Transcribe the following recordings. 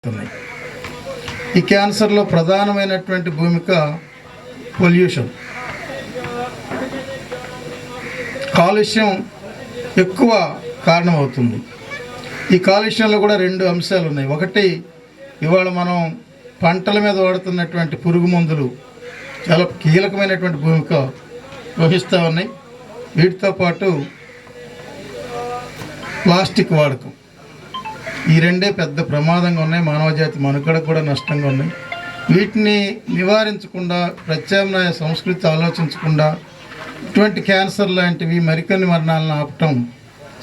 ఉన్నాయి. ఈ క్యాన్సర్లో ప్రధానమైనటువంటి భూమిక పొల్యూషన్, కాలుష్యం ఎక్కువ కారణమవుతుంది. ఈ కాలుష్యంలో కూడా రెండు అంశాలు ఉన్నాయి. ఒకటి, ఇవాళ మనం పంటల మీద వాడుతున్నటువంటి పురుగు మందులు చాలా కీలకమైనటువంటి భూమిక వహిస్తూ ఉన్నాయి. వీటితో పాటు ప్లాస్టిక్ వాడకం, ఈ రెండే పెద్ద ప్రమాదంగా ఉన్నాయి. మానవజాతి మనుగడకు కూడా నష్టంగా ఉన్నాయి. వీటిని నివారించకుండా, ప్రత్యామ్నాయ సంస్కృతి ఆలోచించకుండా ఇటువంటి క్యాన్సర్ లాంటివి మరికొన్ని మరణాలను ఆపటం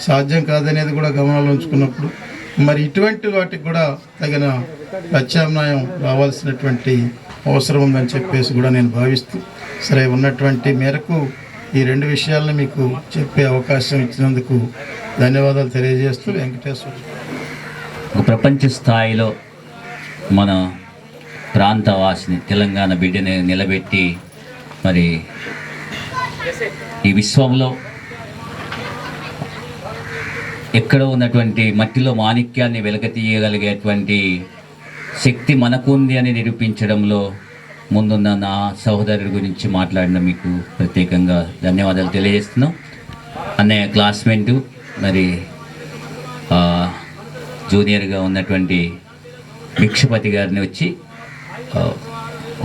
సాధ్యం కాదనేది కూడా గమనంలో ఉంచుకున్నప్పుడు మరి ఇటువంటి వాటికి కూడా తగిన ప్రత్యామ్నాయం రావాల్సినటువంటి అవసరం ఉందని చెప్పేసి కూడా నేను భావిస్తూ, సరే ఉన్నటువంటి మేరకు ఈ రెండు విషయాలను మీకు చెప్పే అవకాశం ఇచ్చినందుకు ధన్యవాదాలు తెలియజేస్తూ వెంకటేశ్వర. ప్రపంచ స్థాయిలో మన ప్రాంతవాసిని తెలంగాణ బిడ్డని నిలబెట్టి మరి ఈ విశ్వంలో ఎక్కడో ఉన్నటువంటి మట్టిలో మాణిక్యాన్ని వెలకతీయగలిగేటువంటి శక్తి మనకు ఉంది అని నిరూపించడంలో ముందున్న నా సహోదరుడి గురించి మాట్లాడిన మీకు ప్రత్యేకంగా ధన్యవాదాలు తెలియజేస్తున్నాం. అన్నయ్య క్లాస్మేటు, మరి జూనియర్గా ఉన్నటువంటి భిక్షపతి గారిని వచ్చి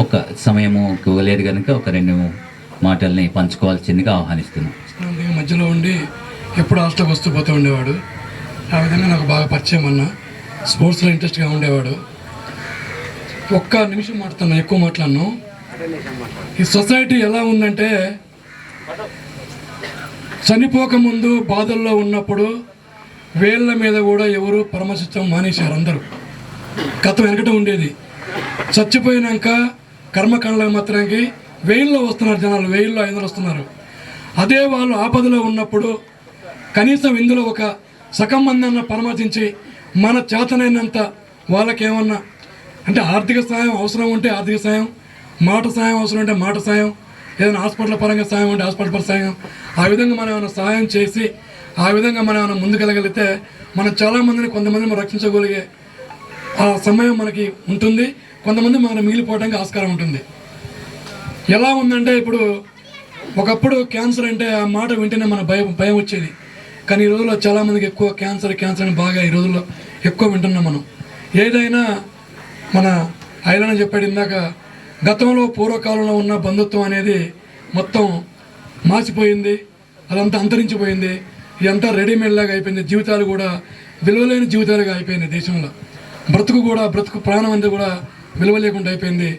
ఒక సమయము ఇవ్వలేదు కనుక ఒక రెండు మాటల్ని పంచుకోవాల్సిందిగా ఆహ్వానిస్తున్నాం. మధ్యలో ఉండి ఎప్పుడు హాస్టల్కి వస్తూ పోతూ ఉండేవాడు. ఆ విధంగా నాకు బాగా పరిచయం అన్న. స్పోర్ట్స్లో ఇంట్రెస్ట్గా ఉండేవాడు. ఒక్క నిమిషం మాట్లాడుతున్నా, ఎక్కువ మాట్లాడను. ఈ సొసైటీ ఎలా ఉందంటే, చనిపోకముందు బాధల్లో ఉన్నప్పుడు వేళ్ళ మీద కూడా ఎవరు పరామర్శించడం మానేశారు అందరూ. గతం వెనకట ఉండేది. చచ్చిపోయినాక కర్మకాండల మాత్రానికి వేయిల్లో వస్తున్నారు జనాలు, 1000-500 వస్తున్నారు. అదే వాళ్ళు ఆపదలో ఉన్నప్పుడు కనీసం ఇందులో ఒక సగం మంది అన్న పరామర్శించి మన చేతనైనంత వాళ్ళకేమన్నా అంటే ఆర్థిక సాయం అవసరం ఉంటే ఆర్థిక సాయం, మాట సాయం అవసరం ఉంటే మాట సాయం, ఏదైనా హాస్పిటల్ పరంగా సాయం ఉంటే హాస్పిటల్ పరంగా సాయం, ఆ విధంగా మనం ఏమైనా సహాయం చేసి ఆ విధంగా మనం ఏమైనా ముందుకెళ్ళగలిగితే మనం చాలామందిని, కొంతమందిని రక్షించగలిగే ఆ సమయం మనకి ఉంటుంది. కొంతమంది మనం మిగిలిపోవడానికి ఆస్కారం ఉంటుంది. ఎలా ఉందంటే, ఇప్పుడు ఒకప్పుడు క్యాన్సర్ అంటే ఆ మాట వింటేనే మన భయం వచ్చేది. కానీ ఈ రోజుల్లో చాలామందికి ఎక్కువ క్యాన్సర్ అని బాగా ఈ రోజుల్లో ఎక్కువ వింటున్నాం మనం. ఏదైనా మన ఐలన చెప్పాడు ఇందాక, గతంలో పూర్వకాలంలో ఉన్న బంధుత్వం అనేది మొత్తం మాసిపోయింది, అదంతా అంతరించిపోయింది. ఇదంతా రెడీమేడ్ లాగా అయిపోయింది. జీవితాలు కూడా విలువలేని జీవితాలుగా అయిపోయింది. దేశంలో బ్రతుకు ప్రాణం అంతా కూడా విలువ లేకుండా అయిపోయింది.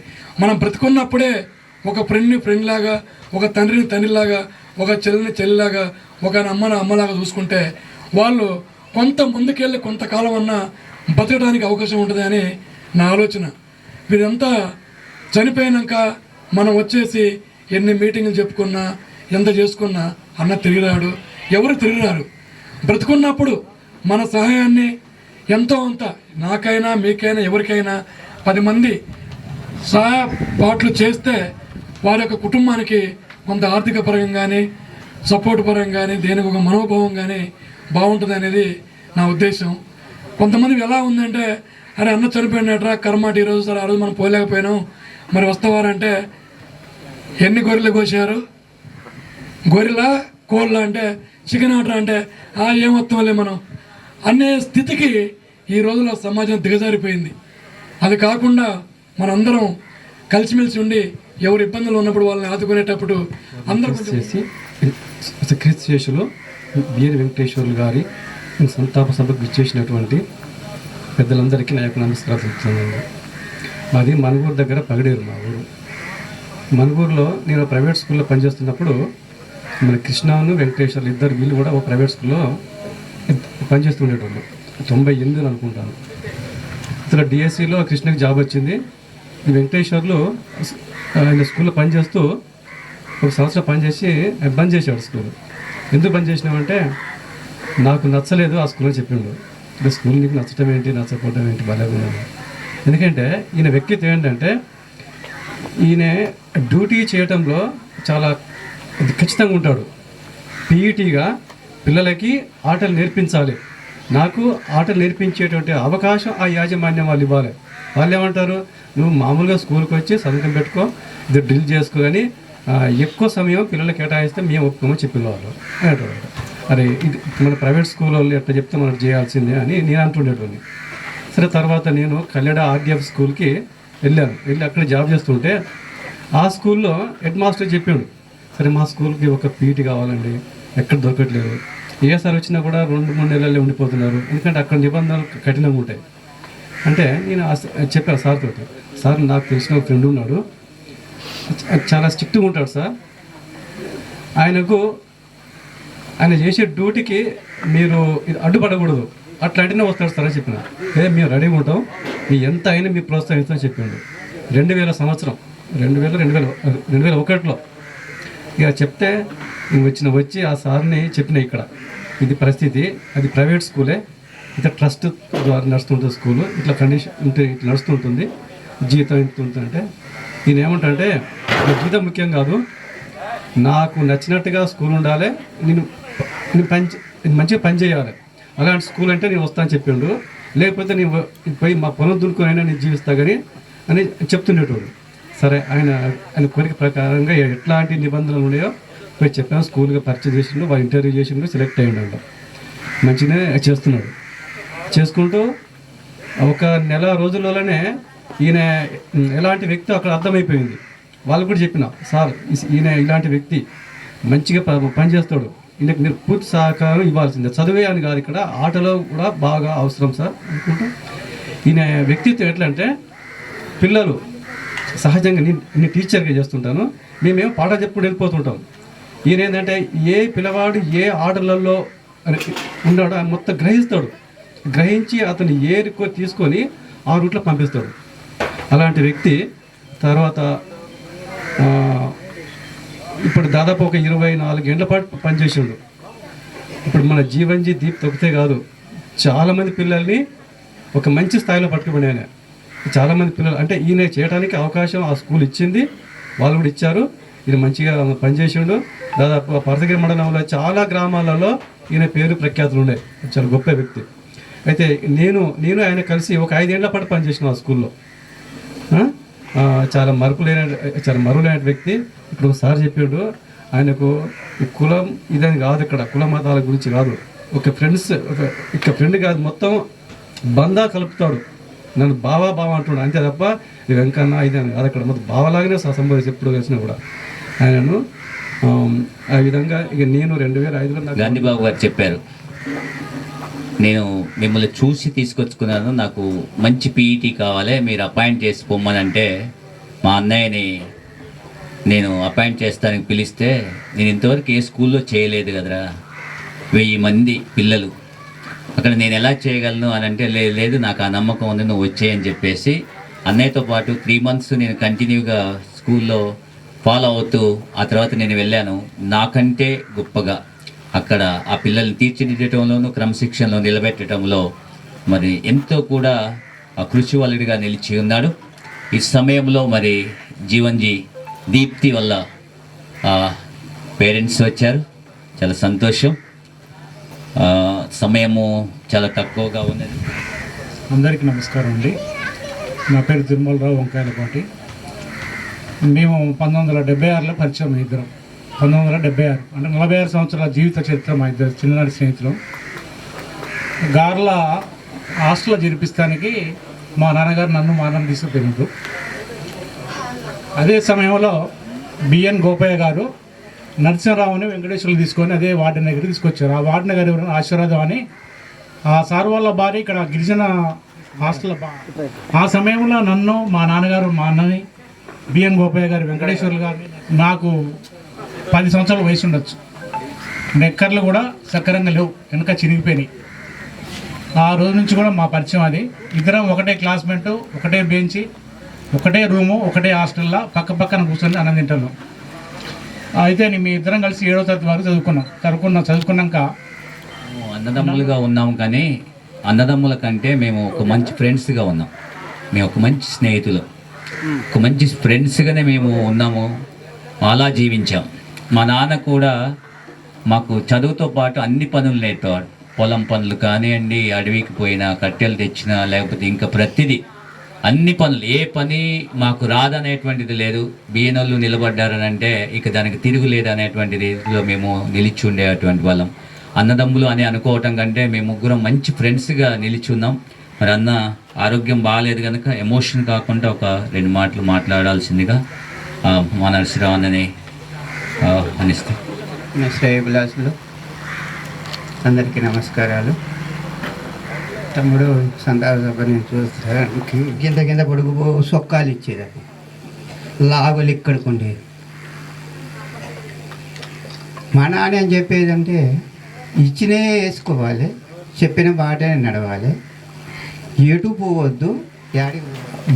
మనం బ్రతుకున్నప్పుడే ఒక ఫ్రెండ్ లాగా, ఒక తండ్రిని తండ్రిలాగా, ఒక చెల్లిని చెల్లిలాగా, ఒక అమ్మని అమ్మలాగా చూసుకుంటే వాళ్ళు కొంత ముందుకెళ్ళి కొంతకాలం అన్నా బతకడానికి అవకాశం ఉంటుంది అని నా ఆలోచన. వీరంతా చనిపోయినాక మనం వచ్చేసి ఎన్ని మీటింగులు చెప్పుకున్నా, ఎంత చేసుకున్నా అన్న తిరిగిరాడు, ఎవరు తిరిగిరారు. బ్రతుకున్నప్పుడు మన సహాయాన్ని ఎంతో అంత, నాకైనా మీకైనా ఎవరికైనా 10 మంది సహాయపాట్లు చేస్తే వారి యొక్క కుటుంబానికి కొంత ఆర్థిక పరంగా కానీ, సపోర్ట్ పరంగా కానీ, దేనికి ఒక మనోభావం కానీ బాగుంటుంది అనేది నా ఉద్దేశం. కొంతమందికి ఎలా ఉందంటే, అరే అన్న చనిపోయినట్రా కర్మాట ఈరోజు, సార్ ఆ రోజు మనం పోలేకపోయినాం, మరి వస్తావారంటే ఎన్ని గొర్రెలు కోసారు, గొర్రెల కోళ్ళ అంటే చికెన్ ఆర్డర్ అంటే ఏమొత్తంలే మనం అనే స్థితికి ఈ రోజుల్లో సమాజం దిగజారిపోయింది. అది కాకుండా మనందరం కలిసిమెలిసి ఉండి ఎవరు ఇబ్బందులు ఉన్నప్పుడు వాళ్ళని ఆదుకునేటప్పుడు అందరూ చేసి క్రీస్తుశేషులు బిఆర్ వెంకటేశ్వర్లు గారి సంతాప సభకు ఇచ్చేసినటువంటి పెద్దలందరికీ నా యొక్క నమస్కారం చెప్తున్నాను. మాది మనుగూరు దగ్గర పగడేరు మా ఊరు. మనుగూరులో నేను ప్రైవేట్ స్కూల్లో పనిచేస్తున్నప్పుడు మన కృష్ణను వెంకటేశ్వర్లు ఇద్దరు వీళ్ళు కూడా ఒక ప్రైవేట్ స్కూల్లో పనిచేస్తుండేటోళ్ళు. 98 అనుకుంటాను. అసలు డిఎస్సిలో కృష్ణకి జాబ్ వచ్చింది. ఈ వెంకటేశ్వర్లు ఆయన స్కూల్లో పనిచేస్తూ 1 సంవత్సరం పనిచేసి బంద్ చేశాడు స్కూల్. ఎందుకు బంద్ చేసినామంటే, నాకు నచ్చలేదు ఆ స్కూల్లో చెప్పిండు. అంటే స్కూల్ నీకు నచ్చటం ఏంటి, నచ్చకపోవడం ఏంటి, బాగాలేదు. ఎందుకంటే ఈయన వ్యక్తిత్వం ఏంటంటే, ఈయన డ్యూటీ చేయటంలో చాలా ఖచ్చితంగా ఉంటాడు. పీఈటీగా పిల్లలకి ఆటలు నేర్పించాలి, నాకు ఆటలు నేర్పించేటువంటి అవకాశం ఆ యాజమాన్యం వాళ్ళు ఇవ్వాలి. వాళ్ళు ఏమంటారు, నువ్వు మామూలుగా స్కూల్కి వచ్చి సంతకం పెట్టుకో, ఇది డ్రిల్ చేసుకో, కానీ ఎక్కువ సమయం పిల్లలు కేటాయిస్తే మేము ఒప్పుకోమని చెప్పేవాళ్ళు అనేటువంటి. అరే ఇది మన ప్రైవేట్ స్కూల్ వాళ్ళు ఎట్లా చెప్తే మనం చేయాల్సిందే అని నేను అంటుండేటువంటి. సరే తర్వాత నేను కల్లెడ ఆర్డిఎఫ్ స్కూల్కి వెళ్ళి అక్కడ జాబ్ చేస్తుంటే ఆ స్కూల్లో హెడ్ మాస్టర్ చెప్పాడు, సరే మా స్కూల్కి ఒక పీటీ కావాలండి, ఎక్కడ దొరకట్లేదు, ఏ సార్ వచ్చినా కూడా 2-3 నెలల్లో ఉండిపోతున్నారు, ఎందుకంటే అక్కడ నిబంధనలు కఠినంగా ఉంటాయి. అంటే నేను చెప్పాను సార్ తోటి, సార్ నాకు తెలిసిన ఒక ఫ్రెండ్ ఉన్నాడు, చాలా స్ట్రిక్ట్గా ఉంటాడు సార్, ఆయన చేసే డ్యూటీకి మీరు ఇది అడ్డుపడకూడదు, అట్లాంటినే వస్తాడు సార్ అని చెప్పిన. మేము రెడీగా ఉంటాం, మీ ఎంత అయినా మీ ప్రోత్సహిస్తామని చెప్పిండు. 2000 సంవత్సరం 2001లో ఇక చెప్తే వచ్చి ఆ సార్ని చెప్పిన, ఇక్కడ ఇది పరిస్థితి, అది ప్రైవేట్ స్కూలే, ఇట్లా ట్రస్ట్ ద్వారా నడుస్తుంటుంది స్కూలు, ఇట్లా కండిషన్ ఉంటే ఇట్లా నడుస్తుంటుంది, జీతం ఎంత ఉంటుందంటే నేను ఏమంటే జీతం ముఖ్యం కాదు, నాకు నచ్చినట్టుగా స్కూల్ ఉండాలి, నేను మంచిగా పని చేయాలి, అలాంటి స్కూల్ అంటే నేను వస్తాను చెప్పిండు, లేకపోతే నేను పోయి మా పొలం దున్నుకొని అయినా నేను జీవిస్తా కానీ అని చెప్తుండేటోడు. సరే ఆయన కోరిక ప్రకారంగా ఎట్లాంటి నిబంధనలు ఉన్నాయో పోయి చెప్పాను, స్కూల్గా పరిచయం చేసిండు, వాళ్ళు ఇంటర్వ్యూ చేసిండు, సెలెక్ట్ అయ్యిండు, మంచిగానే చేస్తున్నాడు. చేసుకుంటూ ఒక నెల రోజుల్లోనే ఈయన ఎలాంటి వ్యక్తి అక్కడ అర్థమైపోయింది. వాళ్ళు కూడా చెప్పిన, సార్ ఈయన ఇలాంటి వ్యక్తి మంచిగా పనిచేస్తాడు, ఈయనకు మీరు పూర్తి సహకారం ఇవ్వాల్సిందే, చదివే అని కాదు, ఇక్కడ ఆటలో కూడా బాగా అవసరం సార్ అనుకుంటూ. ఈయన వ్యక్తిత్వం ఎట్లా అంటే, పిల్లలు సహజంగా నేను టీచర్గా చేస్తుంటాను, మేమేమో పాఠం చెప్పుకుంటూ వెళ్ళిపోతుంటాం. ఈయన ఏంటంటే ఏ పిల్లవాడు ఏ ఆటలలో ఉన్నాడో మొత్తం గ్రహించి అతను ఏ రిక్వెస్ట్ తీసుకొని ఆ రూట్లో పంపిస్తాడు. అలాంటి వ్యక్తి తర్వాత ఇప్పుడు దాదాపు ఒక 24 గంటల పాటు పనిచేసిండు. ఇప్పుడు మన జీవన్జీ దీప్ ఒకతే కాదు, చాలామంది పిల్లల్ని ఒక మంచి స్థాయిలో పట్టుకుపోయిన ఆయన. చాలామంది పిల్లలు అంటే ఈయన చేయడానికి అవకాశం ఆ స్కూల్ ఇచ్చింది, వాళ్ళు కూడా ఇచ్చారు. ఈయన మంచిగా పనిచేసిండు. దాదాపు పరసగిరి మండలంలో చాలా గ్రామాలలో ఈయన పేరు ప్రఖ్యాతులు ఉన్నాయి, చాలా గొప్ప వ్యక్తి. అయితే నేను ఆయన కలిసి ఒక 5 ఏళ్ల పాటు పనిచేసిన ఆ స్కూల్లో. చాలా మరులైన వ్యక్తి. ఇప్పుడు ఒకసారి చెప్పాడు, ఆయనకు కులం ఇదని కాదు, ఇక్కడ కుల మతాల గురించి కాదు, ఒక ఫ్రెండ్ కాదు, మొత్తం బందా కలుపుతాడు, నన్ను బావా అంటున్నాడు అంతే తప్ప ఇది వెంకన్న ఇదని కాదు, అక్కడ మొత్తం బావలాగానే సంబోధించి ఎప్పుడు కలిసినా కూడా ఆయనను. ఆ విధంగా ఇక నేను 2005లో గాంధీబాబు గారు చెప్పారు, నేను మిమ్మల్ని చూసి తీసుకొచ్చుకున్నాను, నాకు మంచి పీఈటీ కావాలి, మీరు అపాయింట్ చేసి పొమ్మనంటే మా అన్నయ్యని నేను అపాయింట్ చేస్తానికి పిలిస్తే, నేను ఇంతవరకు ఏ స్కూల్లో చేయలేదు కదరా, 1000 మంది పిల్లలు అక్కడ నేను ఎలా చేయగలను అని అంటే, లేదు నాకు ఆ నమ్మకం ఉంది, నువ్వు వచ్చేయని చెప్పేసి అన్నయ్యతో పాటు 3 months నేను కంటిన్యూగా స్కూల్లో ఫాలో అవుతూ ఆ తర్వాత నేను వెళ్ళాను. నాకంటే గొప్పగా అక్కడ ఆ పిల్లల్ని తీర్చిదిద్దటంలోనూ క్రమశిక్షణలో నిలబెట్టడంలో మరి ఎంతో కూడా కృషి వలుడిగా నిలిచి ఉన్నాడు. ఈ సమయంలో మరి జీవన్జీ దీప్తి వల్ల పేరెంట్స్ వచ్చారు, చాలా సంతోషం. సమయము చాలా తక్కువగా ఉన్నది. అందరికీ నమస్కారం అండి. నా పేరు తిరుమలరావు వంకాయలపాటి. మేము 1976లో పరిచయం ఇద్దరం. 1976 అంటే 46 సంవత్సరాల జీవిత చరిత్ర మా ఇద్దరు చిన్ననాటి స్నేహితులు. గార్ల హాస్టల్లో చేర్పిస్తానికి మా నాన్నగారు నన్ను మా నాన్న తీసుకుపోయినారు. అదే సమయంలో బిఎన్ గోపయ్య గారు నరసింహరావుని వెంకటేశ్వర్లు తీసుకొని అదే వార్డెన్ దగ్గరికి తీసుకొచ్చారు. ఆ వార్డెన్ గారు ఎవరైనా ఆశీర్వాదం అని ఆ సార్ వాళ్ళ భార్య ఇక్కడ గిరిజన హాస్టల్. ఆ సమయంలో నన్ను మా నాన్నగారు మా అన్నని బిఎన్ గోపయ్య గారు వెంకటేశ్వర్లు గారు నాకు 10 సంవత్సరాల వయసు ఉండొచ్చు. నెక్కర్లు కూడా సక్రంగా లేవు, వెనక చిరిగిపోయినాయి. ఆ రోజు నుంచి కూడా మా పరిచయం అది. ఇద్దరం ఒకటే క్లాస్మేట్, ఒకటే బెంచి, ఒకటే రూము, ఒకటే హాస్టల్లో పక్క పక్కన కూర్చొని అన్నం తింటాను. అయితే మీ ఇద్దరం కలిసి 7వ తరగతి వరకు చదువుకున్నాక అన్నదమ్ములుగా ఉన్నాము, కానీ అన్నదమ్ముల కంటే మేము ఒక మంచి ఫ్రెండ్స్గా ఉన్నాం. మేము ఒక మంచి స్నేహితులు, ఒక మంచి ఫ్రెండ్స్గానే మేము ఉన్నాము, అలా జీవించాం. మా నాన్న కూడా మాకు చదువుతో పాటు అన్ని పనులు నేర్పేవాడు. పొలం పనులు కానివ్వండి, అడవికి పోయినా, కట్టెలు తెచ్చినా, లేకపోతే ఇంకా ప్రతిదీ అన్ని పనులు, ఏ పని మాకు రాదనేటువంటిది లేదు. బియ్యనోళ్ళు నిలబడ్డారనంటే ఇక దానికి తిరుగులేదు అనేటువంటి రీతిలో మేము నిలిచి ఉండేటువంటి వాళ్ళం. అన్నదమ్ములు అని అనుకోవటం కంటే మేము ముగ్గురం మంచి ఫ్రెండ్స్గా నిలిచి ఉన్నాం. మరి అన్న ఆరోగ్యం బాగాలేదు కనుక ఎమోషన్ కాకుండా ఒక 2 మాటలు మాట్లాడాల్సిందిగా మా నరసింహరావు అన్నని అనిస్తే. శ్రేయభిలాసులు అందరికీ నమస్కారాలు. తమ్ముడు సంతాప సభ నేను చూస్తానికి కింద పొడుగు సొక్కాలు ఇచ్చేది, లాగులు ఇక్కడికి ఉండేది. మా నాన్న అని చెప్పేదంటే ఇచ్చినే వేసుకోవాలి, చెప్పిన బాటనే నడవాలి, ఎటు పోవద్దు,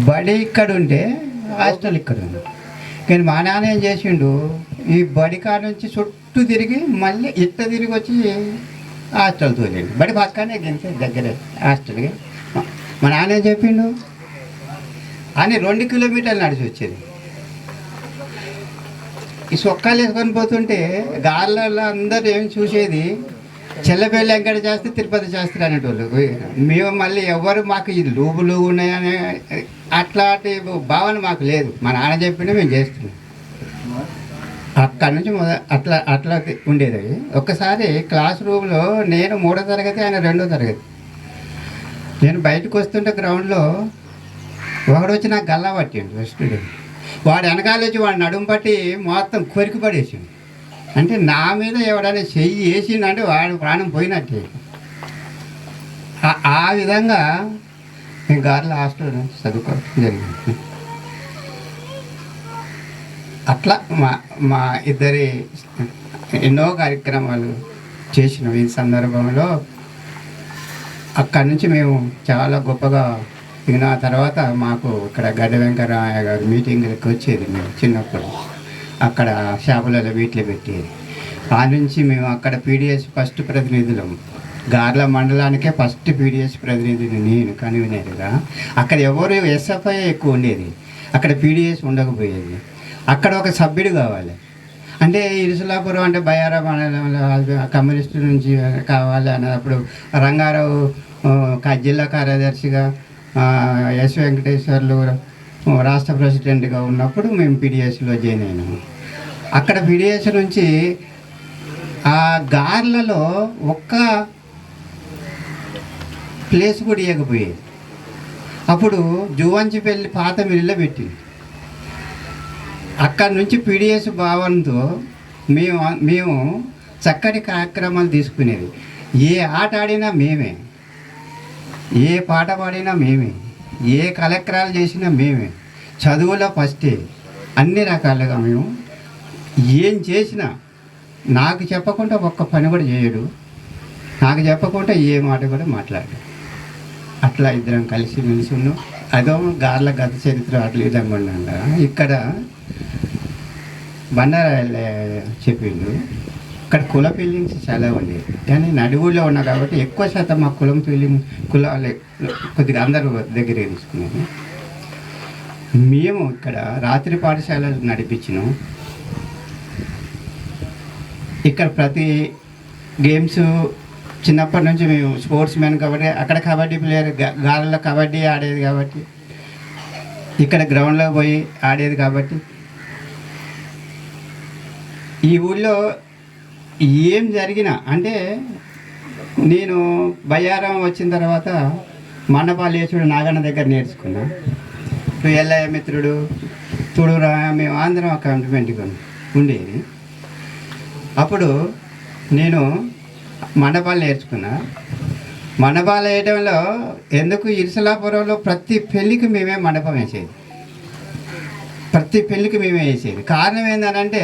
బడి ఇక్కడ ఉంటే హాస్టల్ ఇక్కడ ఉంది. కానీ మా నాన్న ఏం చేసిండు, ఈ బడి కాడ నుంచి చుట్టూ తిరిగి మళ్ళీ ఇట్ట తిరిగి వచ్చి హాస్టల్ తోలేండి. బడి పక్కనే గింతే దగ్గరే హాస్టల్కి. మా నాన్న ఏం చెప్పిండు అని 2 కిలోమీటర్లు నడిచి వచ్చేది. ఈ సొక్కాలు వేసుకొని పోతుంటే గార్లలో అందరూ ఏం చూసేది, చెల్లపల్లి వెంకట శాస్త్రి, తిరుపతి శాస్త్రి అనేటోళ్ళు. మేము మళ్ళీ ఎవరు మాకు ఈ లూబులు ఉన్నాయనే అట్లాంటి భావన మాకు లేదు. మా నాన్న చెప్పిండే మేము చేస్తున్నాం. అక్కడి నుంచి అట్లా ఉండేది. ఒక్కసారి క్లాస్ రూమ్లో నేను 3వ తరగతి, ఆయన 2వ తరగతి. నేను బయటకు వస్తుంటే గ్రౌండ్లో ఒకడు వచ్చి నాకు గల్లా పట్టిండు స్టూడెంట్. వాడు వెనకాల వచ్చి వాడు నడుము పట్టి మొత్తం కొరికి పడేసిండు. అంటే నా మీద ఎవడైనా చెయ్యి వేసిండంటే వాడు ప్రాణం పోయినట్టే. ఆ విధంగా నేను గార్ల హాస్టల్ చదువుకోవడం జరిగింది. అట్లా మా ఇద్దరి ఎన్నో కార్యక్రమాలు చేసినాం. ఈ సందర్భంలో అక్కడి నుంచి మేము చాలా గొప్పగా దిగిన తర్వాత మాకు ఇక్కడ గడ్డ వెంకటరామయ్య గారు మీటింగ్లకు వచ్చేది. మేము చిన్నప్పుడు అక్కడ షాపులలో వీటిలో పెట్టేది. ఆ నుంచి మేము అక్కడ పీడిఎస్ ఫస్ట్ ప్రతినిధులం. గార్ల మండలానికే ఫస్ట్ పీడిఎస్ ప్రతినిధిని నేను కన్వీనర్గా. అక్కడ ఎవరు ఎస్ఎఫ్ఐ ఎక్కువ ఉండేది, అక్కడ పీడిఎస్ ఉండకపోయేది. అక్కడ ఒక సభ్యుడు కావాలి అంటే ఇరుసులాపురం అంటే బయారా మండలంలో కమ్యూనిస్టు నుంచి కావాలి అన్నప్పుడు రంగారావు జిల్లా కార్యదర్శిగా, ఎస్ వెంకటేశ్వర్లు రాష్ట్ర ప్రెసిడెంట్గా ఉన్నప్పుడు మేము పీడిఎస్లో జాయిన్ అయినాము. అక్కడ పీడిఎస్ నుంచి ఆ గార్లలో ఒక్క ప్లేస్ కూడా ఇవ్వకపోయేది. అప్పుడు జువంచిపల్లి పాత మిల్లులో పెట్టింది. అక్కడి నుంచి పీడిఎస్ భావనతో మేము చక్కటి కార్యక్రమాలు తీసుకునేది. ఏ ఆట ఆడినా మేమే, ఏ పాట పాడినా మేమే, ఏ కలెక్టరాలు చేసినా మేమే, చదువులో ఫస్టే. అన్ని రకాలుగా మేము ఏం చేసినా నాకు చెప్పకుండా ఒక్క పని కూడా చేయడు, నాకు చెప్పకుండా ఏ మాట కూడా మాట్లాడు. అట్లా ఇద్దరం కలిసి మెలిసి ఉన్నాం. అదో గార్ల గత చరిత్ర అట్లా విధంగా ఉన్నాక ఇక్కడ బండారాయల చెప్పిండు. ఇక్కడ కుల ఫీలింగ్స్ చాలా ఉండేది. కానీ నడువులో ఉన్నా కాబట్టి ఎక్కువ శాతం మా కులం ఫీలింగ్ కులాలు కొద్దిగా అందరూ దగ్గర తీసుకున్నాము. మేము ఇక్కడ రాత్రి పాఠశాలలు నడిపించినాం. ఇక్కడ ప్రతి గేమ్స్ చిన్నప్పటి నుంచి మేము స్పోర్ట్స్ మ్యాన్ కాబట్టి అక్కడ కబడ్డీ ప్లేయర్, గాలిలో కబడ్డీ ఆడేది కాబట్టి ఇక్కడ గ్రౌండ్లో పోయి ఆడేది కాబట్టి ఈ ఊళ్ళో ఏం జరిగినా అంటే నేను బయ్యారం వచ్చిన తర్వాత మండపాలేసుడు నాగన్న దగ్గర నేర్చుకున్నా. ఎల్లయ్య మిత్రుడు తుడురా మేము ఆంధ్రం అకౌంట్మెంట్గా ఉండేది. అప్పుడు నేను మండపాలు నేర్చుకున్నా. మండపాలు వేయడంలో ఎందుకు ఇరుసలాపురంలో ప్రతి పెళ్ళికి మేమే మండపం వేసేది, ప్రతి పెళ్ళికి మేమే వేసేది. కారణం ఏంటంటే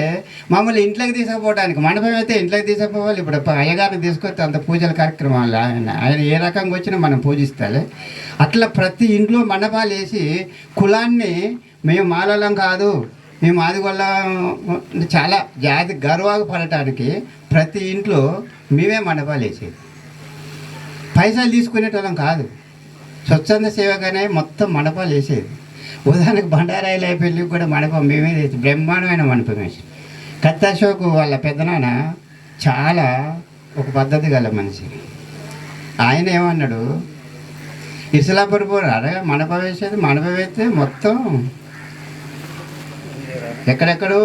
మమ్మల్ని ఇంట్లోకి తీసుకుపోవడానికి, మండపం అయితే ఇంట్లోకి తీసుకుపోవాలి. ఇప్పుడు అయ్యగారిని తీసుకొస్తే అంత పూజల కార్యక్రమాలు ఆయన ఏ రకంగా వచ్చినా మనం పూజిస్తాలే. అట్లా ప్రతి ఇంట్లో మండపాలు వేసి కులాన్ని మేము మాలలం కాదు, మేము ఆదిగొల్ల చాలా జాతి గర్వపడటానికి ప్రతి ఇంట్లో మేమే మండపాలు వేసేది. పైసలు తీసుకునేటోళ్ళం కాదు, స్వచ్ఛంద సేవగానే మొత్తం మండపాలు వేసేది. ఉదాహరణకు బండారాయిల పెళ్ళికి కూడా మండపం మేమే వేసి బ్రహ్మాండమైన మండపం వేసి. కత్తి అశోక్ వాళ్ళ పెద్దనాన్న చాలా ఒక పద్ధతి గల మనిషి. ఆయన ఏమన్నాడు, ఇసులాపురి పోరు అరే మండపం వేసేది, మండపం వేస్తే మొత్తం ఎక్కడెక్కడో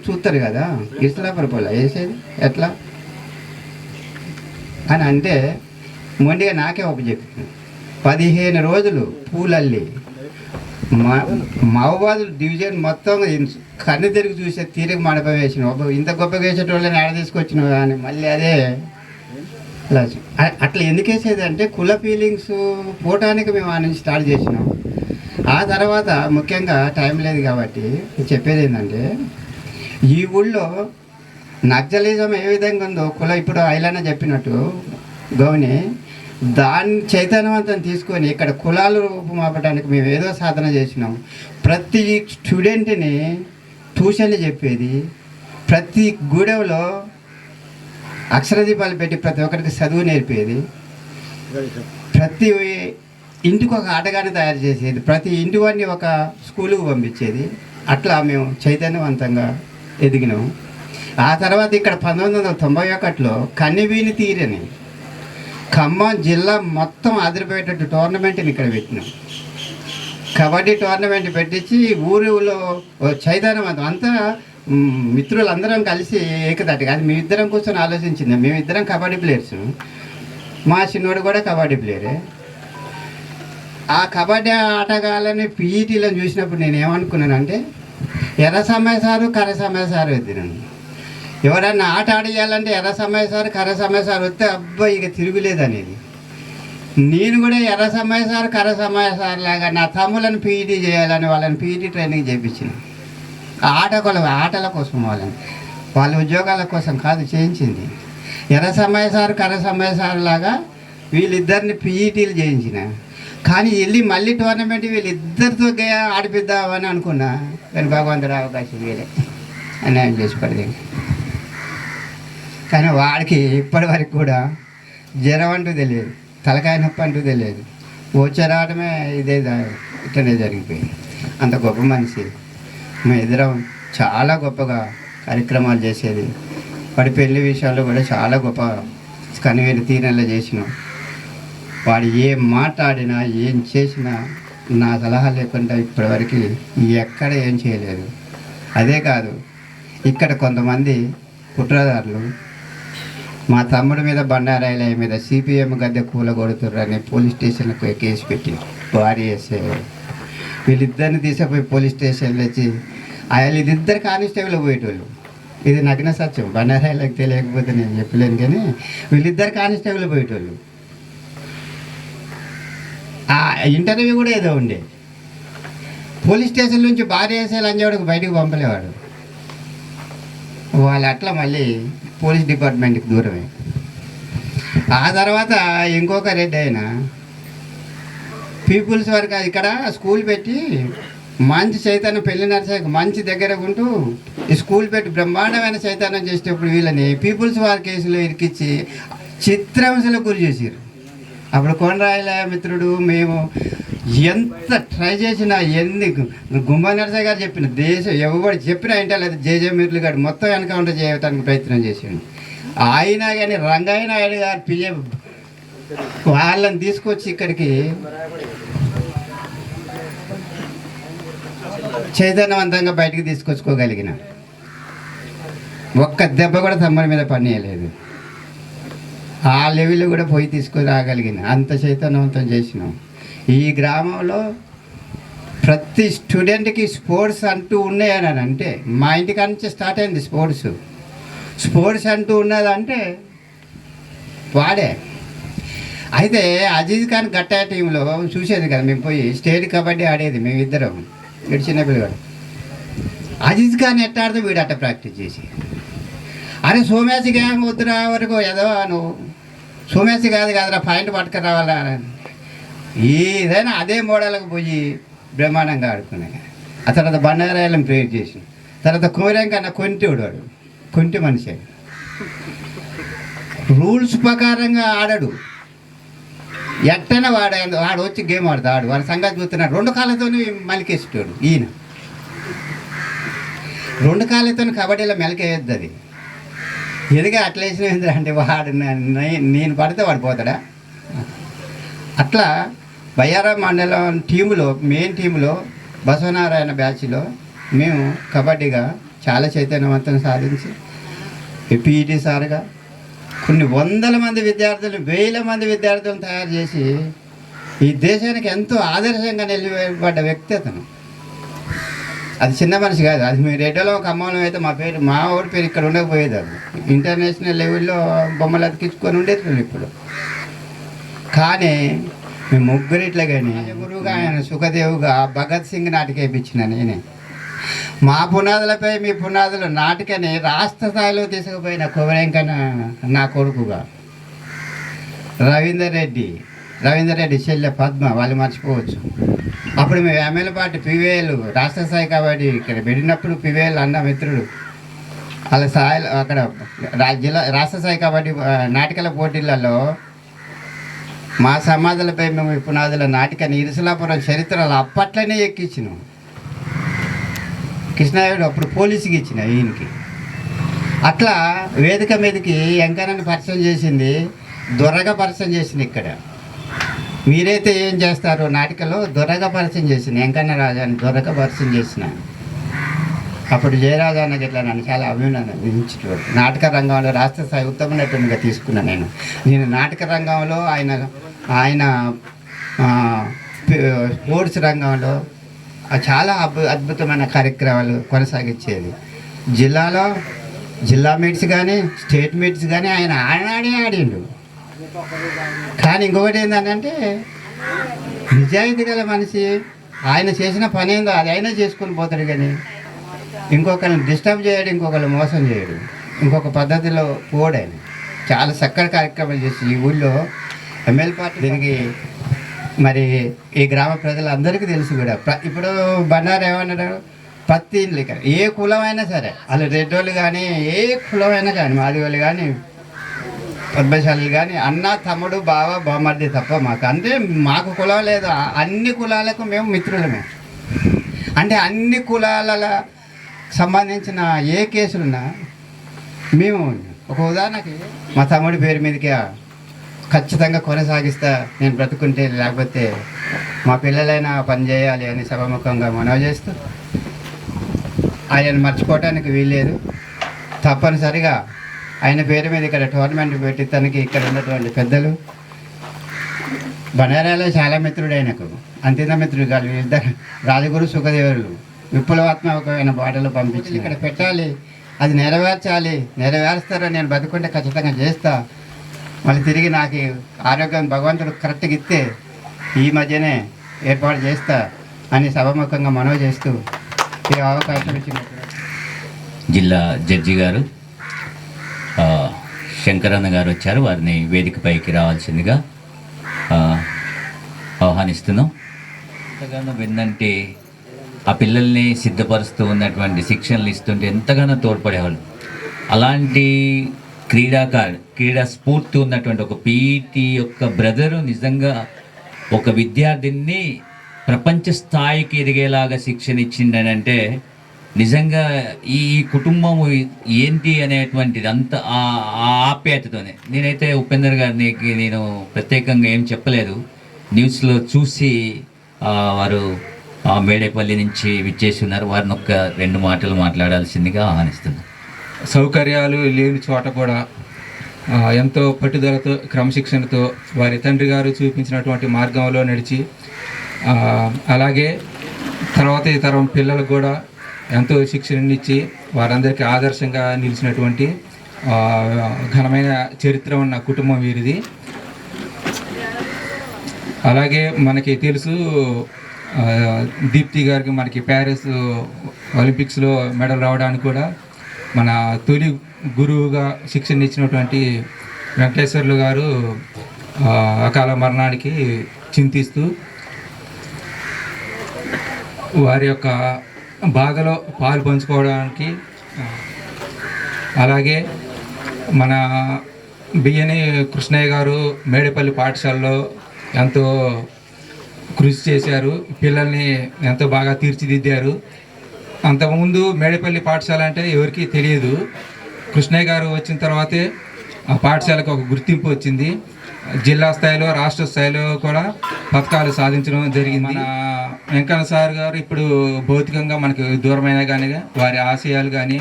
చూస్తారు కదా, ఇసులాపురి పోల వేసేది ఎట్లా అని అంటే మొండిగా నాకే చెప్పింది. 15 రోజులు పూలల్లి మహబూబాద్ డివిజన్ మొత్తం కన్ను తిరిగి చూసే తిరిగి మండపం వేసినావు, ఇంత గొప్పగా వేసేటోళ్ళని ఆడ తీసుకొచ్చినావు కానీ మళ్ళీ అదే అట్లా ఎందుకు వేసేది అంటే కుల ఫీలింగ్స్ పోవటానికి మేము ఆ నుంచి స్టార్ట్ చేసినాం. ఆ తర్వాత ముఖ్యంగా టైం లేదు కాబట్టి చెప్పేది ఏంటంటే, ఈ ఊళ్ళో నక్సలిజం ఏ విధంగా ఉందో ఇప్పుడు ఐలన్న చెప్పినట్టు గౌని దాన్ని చైతన్యవంతం తీసుకొని ఇక్కడ కులాలు రూపుమాపడానికి మేము ఏదో సాధన చేసినాం. ప్రతి స్టూడెంట్ని ట్యూషన్లు చెప్పేది, ప్రతి గూడెంలో అక్షరదీపాలు పెట్టి ప్రతి ఒక్కరికి చదువు నేర్పేది, ప్రతి ఇంటికి ఒక ఆటగాన్ని తయారు చేసేది, ప్రతి ఇంటి వాడిని ఒక స్కూలుకు పంపించేది. అట్లా మేము చైతన్యవంతంగా ఎదిగినాం. ఆ తర్వాత ఇక్కడ 1991లో కన్నెవీని తీరని ఖమ్మం జిల్లా మొత్తం ఆదిరిపోయేటట్టు టోర్నమెంట్ని ఇక్కడ పెట్టినాం. కబడ్డీ టోర్నమెంట్ పెట్టించి ఊరిలో చైతన్యవంతం అంతా మిత్రులందరం కలిసి ఏకదాటిగా, అది మేమిద్దరం కూర్చొని ఆలోచించింది. మేమిద్దరం కబడ్డీ ప్లేయర్స్, మా చిన్నోడు కూడా కబడ్డీ ప్లేయరే. ఆ కబడ్డీ ఆటగాళ్ళని పీఈటీలో చూసినప్పుడు నేను ఏమనుకున్నానంటే, ఎర్ర సమయ సారు కర్ర సమయ సారు ఎత్తినాను. ఎవరన్నా ఆట ఆడేయాలంటే ఎర్ర సమయ సారు కర్ర సమయ సారు వస్తే అబ్బాయి ఇక తిరుగులేదు అనేది. నేను కూడా ఎర్ర సమయ సారు కర్ర సమయ సారు లాగా నా తమ్ములను పీఈటీ చేయాలని వాళ్ళని పీఈటీ ట్రైనింగ్ చేయించిన. ఆటల కోసం వాళ్ళ ఉద్యోగాల కోసం కాదు చేయించింది. ఎర్ర సమయ సారు కర్ర సమయ సారు లాగా వీళ్ళిద్దరిని పీఈటీలు చేయించిన. కానీ వెళ్ళి మళ్ళీ టోర్నమెంట్ వీళ్ళిద్దరితో ఆడిపిద్దామని అనుకున్నా, కానీ భగవంతుడు అవకాశం వేరే అన్యాయం చేసి పడింది. కానీ వాడికి ఇప్పటి వరకు కూడా జ్వరం అంటూ తెలియదు, తలకాయ నొప్పి అంటూ తెలియదు. వచ్చే రావడమే ఇట్లనే జరిగిపోయింది. అంత గొప్ప మనిషి. మేము ఇద్దరం చాలా గొప్పగా కార్యక్రమాలు చేసేది. వాడి పెళ్లి విషయాల్లో కూడా చాలా గొప్ప కనివేరు తీరెలా చేసినాం. వాడు ఏం మాట్లాడినా ఏం చేసినా నా సలహా లేకుండా ఇప్పటివరకు ఎక్కడ ఏం చేయలేదు. అదే కాదు, ఇక్కడ కొంతమంది కుట్రదారులు మా తమ్ముడి మీద బండారాయల మీద సిపిఎం గద్దె కూలగొడుతుర్రని పోలీస్ స్టేషన్లకు కేసు పెట్టి భారీ వేసేవారు. వీళ్ళిద్దరిని తీసుకుపోయి పోలీస్ స్టేషన్లో వచ్చి వీళ్ళిద్దరు కానిస్టేబుల్ పోయేటోళ్ళు. ఇది నగ్న సత్యం, బండారాయలకు తెలియకపోతే నేను చెప్పలేను. కానీ వీళ్ళిద్దరు కానిస్టేబుల్ పోయేటోళ్ళు. ఆ ఇంటర్వ్యూ కూడా ఏదో ఉండే. పోలీస్ స్టేషన్ నుంచి భారీ వేసే లంజవాడికి బయటకు పంపలేవాడు. వాళ్ళు అట్లా మళ్ళీ పోలీస్ డిపార్ట్మెంట్కి దూరమే. ఆ తర్వాత ఇంకొక రెడ్డి అయినా పీపుల్స్ వరకు ఇక్కడ స్కూల్ పెట్టి మంచి చైతన్యం పెళ్లి నర్సకి మంచి దగ్గర ఉంటూ ఈ స్కూల్ పెట్టి బ్రహ్మాండమైన చైతన్యం చేసేటప్పుడు వీళ్ళని పీపుల్స్ వారి కేసులో ఇరికిచ్చి చిత్రహింసలకు గురి చేసారు. అప్పుడు కొండరాయల మిత్రుడు మేము ఎంత ట్రై చేసినా ఎన్ని గుమ్మా నరసయ్య గారు చెప్పిన దేశం ఎవరు చెప్పినా ఏంటో లేదు, జేజే మిర్లు గారు మొత్తం ఎన్కౌంటర్ చేయడానికి ప్రయత్నం చేసాడు. అయినా కానీ రంగయ్య నాయుడు గారు వాళ్ళని తీసుకొచ్చి ఇక్కడికి చైతన్యవంతంగా బయటికి తీసుకొచ్చుకోగలిగిన. ఒక్క దెబ్బ కూడా తమ్ముడి మీద పనియలేదు. ఆ లెవెల్లో కూడా పోయి తీసుకొని రాగలిగిన అంత చైతన్యవంతం చేసినాం. ఈ గ్రామంలో ప్రతి స్టూడెంట్కి స్పోర్ట్స్ అంటూ ఉన్నాయని అంటే మా ఇంటికాడ నుంచి స్టార్ట్ అయింది స్పోర్ట్స్ అంటూ ఉన్నదంటే వాడే. అయితే అజీజ్ ఖాన్ గట్టా టీంలో చూసేది కదా మేము పోయి స్టేట్ కబడ్డీ ఆడేది మేమిద్దరం, వీడు చిన్న పిల్లగాడు. అజీజ్ ఖాన్ ఎట్ట ఆడితే వీడు అట్ట ప్రాక్టీస్ చేసి, అరే సోమేసి గ్యాంగ్ వద్దురా వరకు ఏదో నువ్వు సోమేసి కాదురా పాయింట్ పట్టుకు రావాలా, ఏదైనా అదే మోడల్కి పోయి బ్రహ్మాండంగా ఆడుకున్నాయి. ఆ తర్వాత బండారాయలను ప్రేర్ చేసి, తర్వాత కోరేం కన్నా కొంటి మనిషి రూల్స్ ప్రకారంగా ఆడాడు. ఎట్టైనా వాడు వచ్చి గేమ్ ఆడతాడు, వాడి సంగతి చూస్తున్నాడు. 2 కాళ్ళతో మెలికేసేటాడు ఈయన. 2 కాళ్ళతో కబడ్డీలో మెలకేయద్దు. అది ఎదిగా అట్లా వేసిన అంటే వాడు నేను పడితే వాడు పోతాడా, అట్లా బయ్యారం మండలం టీములో మెయిన్ టీంలో బసవనారాయణ బ్యాచ్లో మేము కబడ్డీగా చాలా చైతన్యవంతం సాధించి పీఈటీ సార్గా కొన్ని వందల మంది విద్యార్థులు, వేల మంది విద్యార్థులను తయారు చేసి ఈ దేశానికి ఎంతో ఆదర్శంగా నిలబడ్డ వ్యక్తి అతను. అది చిన్న మనిషి కాదు. అది మీ రెడ్డిలో ఒక అమ్మలం అయితే మా ఊరి పేరు ఇక్కడ ఉండకపోయేది. అది ఇంటర్నేషనల్ లెవెల్లో బొమ్మలు అతికించుకొని ఉండేది ఇప్పుడు. కానీ మేము ముగ్గురు ఇట్లా కానీ గురువుగా ఆయన సుఖదేవుగా భగత్ సింగ్ నాటిక వేయించిన నేనే. మా పునాదులపై మీ పునాదులు నాటికని రాష్ట్ర స్థాయిలో తీసుకుపోయిన కువరెంకన్న నా కొడుకుగా, రవీందర్ రెడ్డి చెల్లె పద్మ, వాళ్ళు మర్చిపోవచ్చు. అప్పుడు మేము ఎమ్మెల్యేపాటి పివేలు రాష్ట్ర స్థాయి కాబట్టి ఇక్కడ పెట్టినప్పుడు పివేలు అన్న మిత్రుడు వాళ్ళ స్థాయిలో అక్కడ జిల్లా రాష్ట్ర స్థాయి కాబట్టి నాటికల పోటీలలో మా సమాధులపై మేము పునాదుల నాటికని ఇరుసలాపురం చరిత్రలో అప్పట్లోనే ఎక్కించినాం. కృష్ణాయుడు అప్పుడు పోలీసుకి ఇచ్చిన ఈయనకి. అట్లా వేదిక మీదకి వెంకన్నని పరిచయం చేసింది, దొరగా పరిచయం చేసింది. ఇక్కడ మీరైతే ఏం చేస్తారు నాటికలో దొరగా పరిచయం చేసింది, వెంకన్న రాజాని దొరగా పరిచయం చేసిన. అప్పుడు జయరాజు అన్నకి ఇట్లా నన్ను చాలా అభినందించేవాడు. నాటక రంగంలో రాష్ట్ర స్థాయి ఉత్తమ నటునిగా తీసుకున్నాను నేను నాటక రంగంలో ఆయన స్పోర్ట్స్ రంగంలో చాలా అద్భుతమైన కార్యక్రమాలు కొనసాగించేది. జిల్లా మీట్స్ కానీ స్టేట్ మీట్స్ కానీ ఆయన ఆడిండు. కానీ ఇంకొకటి ఏంటంటే నిజాయితీ గల మనిషి. ఆయన చేసిన పని ఏందో అది అయినా చేసుకొని పోతాడు, కానీ ఇంకొకరిని డిస్టర్బ్ చేయడు, ఇంకొకరిని మోసం చేయడు, ఇంకొక పద్ధతిలో పోడు. ఆయన చాలా చక్కటి కార్యక్రమాలు చేసి ఈ ఊళ్ళో ఎమ్మెల్యే పార్టీ దీనికి మరి ఈ గ్రామ ప్రజలందరికీ తెలుసు కూడా. ఇప్పుడు బండారు ఏమన్నాడు, ప్రతి ఇల్లు ఏ కులమైనా సరే, వాళ్ళు రెడ్డోళ్ళు కానీ ఏ కులమైనా కానీ, మాదిగోళ్ళు కానీ పద్మశాలు కానీ అన్న తమ్ముడు బావ బామర్ది తప్ప మాకు అంటే మాకు కులం లేదు. అన్ని కులాలకు మేము మిత్రులమే. అంటే అన్ని కులాల సంబంధించిన ఏ కేసులున్నా మేము ఒక ఉదాహరణకి మా తమ్ముడి పేరు మీదకి ఖచ్చితంగా కొనసాగిస్తా నేను బ్రతుకుంటే, లేకపోతే మా పిల్లలైనా పని చేయాలి అని సభాముఖంగా మనవి చేస్తూ ఆయన మర్చిపోవటానికి వీల్లేదు. తప్పనిసరిగా ఆయన పేరు మీద ఇక్కడ టోర్నమెంట్ పెట్టి తనకి ఇక్కడ ఉన్నటువంటి పెద్దలు బండారాలో చాలా మిత్రుడు, ఆయనకు అంతింత మిత్రుడు కాదు. ఇద్దరు రాజగురు సుఖదేవులు విప్లవాత్మకమైన పాటలు పంపించి ఇక్కడ పెట్టాలి, అది నెరవేర్చాలి, నెరవేరుస్తారని నేను బతుకుంటే ఖచ్చితంగా చేస్తా. మళ్ళీ తిరిగి నాకు ఆరోగ్యం భగవంతుడు కరెక్ట్గా ఇస్తే ఈ మధ్యనే ఏర్పాటు చేస్తా అని సభాముఖంగా మనవి చేస్తూ ఈ అవకాశం ఇచ్చినప్పుడు జిల్లా జడ్జి గారు శంకరన్న గారు వచ్చారు. వారిని వేదికపైకి రావాల్సిందిగా ఆహ్వానిస్తున్నాం. ఎంతగానో విన్నంటే ఆ పిల్లల్ని సిద్ధపరుస్తూ ఉన్నటువంటి శిక్షణలు ఇస్తుంటే ఎంతగానో తోడ్పడేవాళ్ళు. అలాంటి క్రీడా స్ఫూర్తి ఉన్నటువంటి ఒక పీఈటీ యొక్క బ్రదరు నిజంగా ఒక విద్యార్థిని ప్రపంచ స్థాయికి ఎదిగేలాగా శిక్షణ ఇచ్చిండని అంటే నిజంగా ఈ కుటుంబం ఏంటి అనేటువంటిది అంత ఆ ఆప్యాయతతోనే. నేనైతే ఉపేందర్ గారికి నేను ప్రత్యేకంగా ఏం చెప్పలేదు, న్యూస్లో చూసి వారు మేడేపల్లి నుంచి విచ్చేసి ఉన్నారు. వారిని ఒక్క 2 మాటలు మాట్లాడాల్సిందిగా ఆహ్వానిస్తున్నాను. సౌకర్యాలు లేని చోట కూడా ఎంతో పట్టుదలతో క్రమశిక్షణతో వారి తండ్రి గారు చూపించినటువంటి మార్గంలో నడిచి, అలాగే తర్వాత ఈ తరం పిల్లలకు కూడా ఎంతో శిక్షణనిచ్చి వారందరికీ ఆదర్శంగా నిలిచినటువంటి ఘనమైన చరిత్ర ఉన్న కుటుంబం వీరిది. అలాగే మనకి తెలుసు దీప్తి గారికి మనకి ప్యారిస్ ఒలింపిక్స్లో మెడల్ రావడానికి కూడా మన తొలి గురువుగా శిక్షణ ఇచ్చినటువంటి వెంకటేశ్వర్లు గారు అకాల మరణానికి చింతిస్తూ వారి యొక్క బాధలో పాలు పంచుకోవడానికి, అలాగే మన బియ్యని కృష్ణయ్య గారు మేడేపల్లి పాఠశాలలో ఎంతో కృషి చేశారు, పిల్లల్ని ఎంతో బాగా తీర్చిదిద్దారు. అంతకుముందు మేడేపల్లి పాఠశాల అంటే ఎవరికీ తెలియదు. కృష్ణయ్య గారు వచ్చిన తర్వాతే ఆ పాఠశాలకు ఒక గుర్తింపు వచ్చింది. జిల్లా స్థాయిలో రాష్ట్ర స్థాయిలో కూడా పథకాలు సాధించడం జరిగింది. మన వెంకన్న సార్ గారు ఇప్పుడు భౌతికంగా మనకు దూరమైన కానీ వారి ఆశయాలు కానీ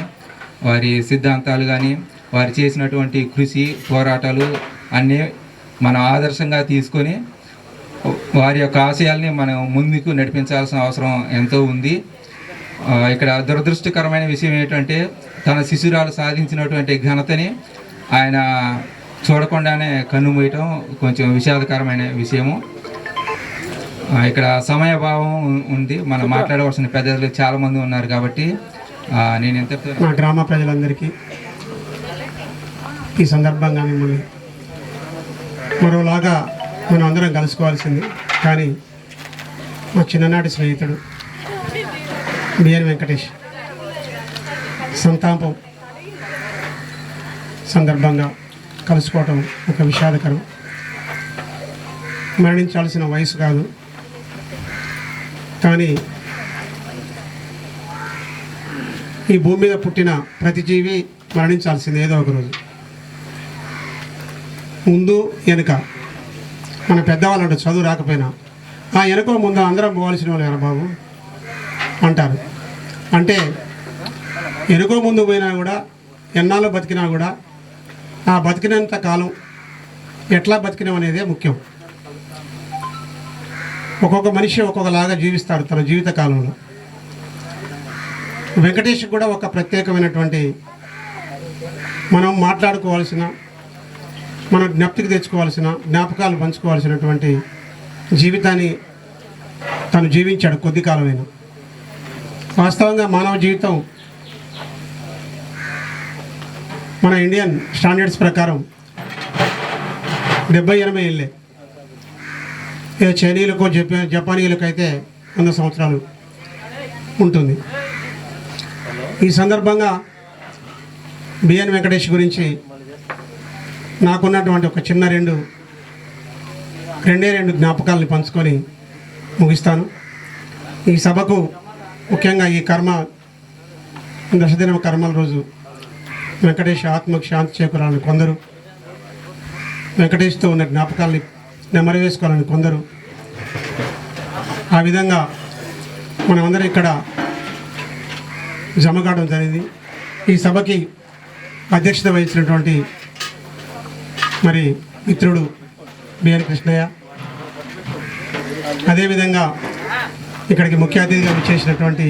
వారి సిద్ధాంతాలు కానీ వారు చేసినటువంటి కృషి పోరాటాలు అన్నీ మనం ఆదర్శంగా తీసుకొని వారి యొక్క ఆశయాల్ని మనం ముందుకు నడిపించాల్సిన అవసరం ఎంతో ఉంది. ఇక్కడ దురదృష్టకరమైన విషయం ఏంటంటే తన శిశురాలు సాధించినటువంటి ఘనతని ఆయన చూడకుండానే కన్నుమూయటం కొంచెం విషాదకరమైన విషయము. ఇక్కడ సమయభావం ఉంది. మనం మాట్లాడవలసిన పెద్దలు చాలామంది ఉన్నారు కాబట్టి నేను ఎంతటితో మా గ్రామ ప్రజలందరికీ ఈ సందర్భంగా మిమ్మల్ని మరోలాగా మనం అందరం కలుసుకోవాల్సింది, కానీ మా చిన్ననాటి స్నేహితుడు బిఎన్ వెంకటేష్ సంతాపం సందర్భంగా కలుసుకోవటం ఒక విషాదకరం. మరణించాల్సిన వయసు కాదు, కానీ ఈ భూమి మీద పుట్టిన ప్రతి జీవి మరణించాల్సింది ఏదో ఒక రోజు. ముందు వెనుక మన పెద్దవాళ్ళు అంటే చదువు రాకపోయినా ఆ వెనుక ముందు అందరం పోవాల్సిన వాళ్ళు ఎవరు బాబు అంటారు. అంటే వెనుకో ముందు పోయినా కూడా ఎన్నాళ్ళు బతికినా కూడా ఆ బతికినంత కాలం ఎట్లా బతికినాం అనేదే ముఖ్యం. ఒక్కొక్క మనిషి ఒక్కొక్కలాగా జీవిస్తాడు తన జీవిత కాలంలో. వెంకటేష్ కూడా ఒక ప్రత్యేకమైనటువంటి మనం మాట్లాడుకోవాల్సిన, మనం జ్ఞప్తికి తెచ్చుకోవాల్సిన, జ్ఞాపకాలు పంచుకోవాల్సినటువంటి జీవితాన్ని తను జీవించాడు కొద్ది కాలమైనా. వాస్తవంగా మానవ జీవితం మన ఇండియన్ స్టాండర్డ్స్ ప్రకారం 70-80 ఏళ్ళే. చైనీయులకో జపానీయులకు అయితే 100 సంవత్సరాలు ఉంటుంది. ఈ సందర్భంగా బిఎన్ వెంకటేష్ గురించి నాకున్నటువంటి ఒక చిన్న రెండే జ్ఞాపకాలని పంచుకొని ముగిస్తాను. ఈ సభకు ముఖ్యంగా ఈ దశదిన కర్మల రోజు వెంకటేష్ ఆత్మకు శాంతి చేకూరాలని కొందరు, వెంకటేష్తో ఉన్న జ్ఞాపకాలని నెమరవేసుకోవాలని కొందరు, ఆ విధంగా మనమందరం ఇక్కడ జమ కావడం జరిగింది. ఈ సభకి అధ్యక్షత వహించినటువంటి మరి మిత్రుడు బిఎన్ కృష్ణయ్య, అదేవిధంగా ఇక్కడికి ముఖ్య అతిథిగా విచ్చేసినటువంటి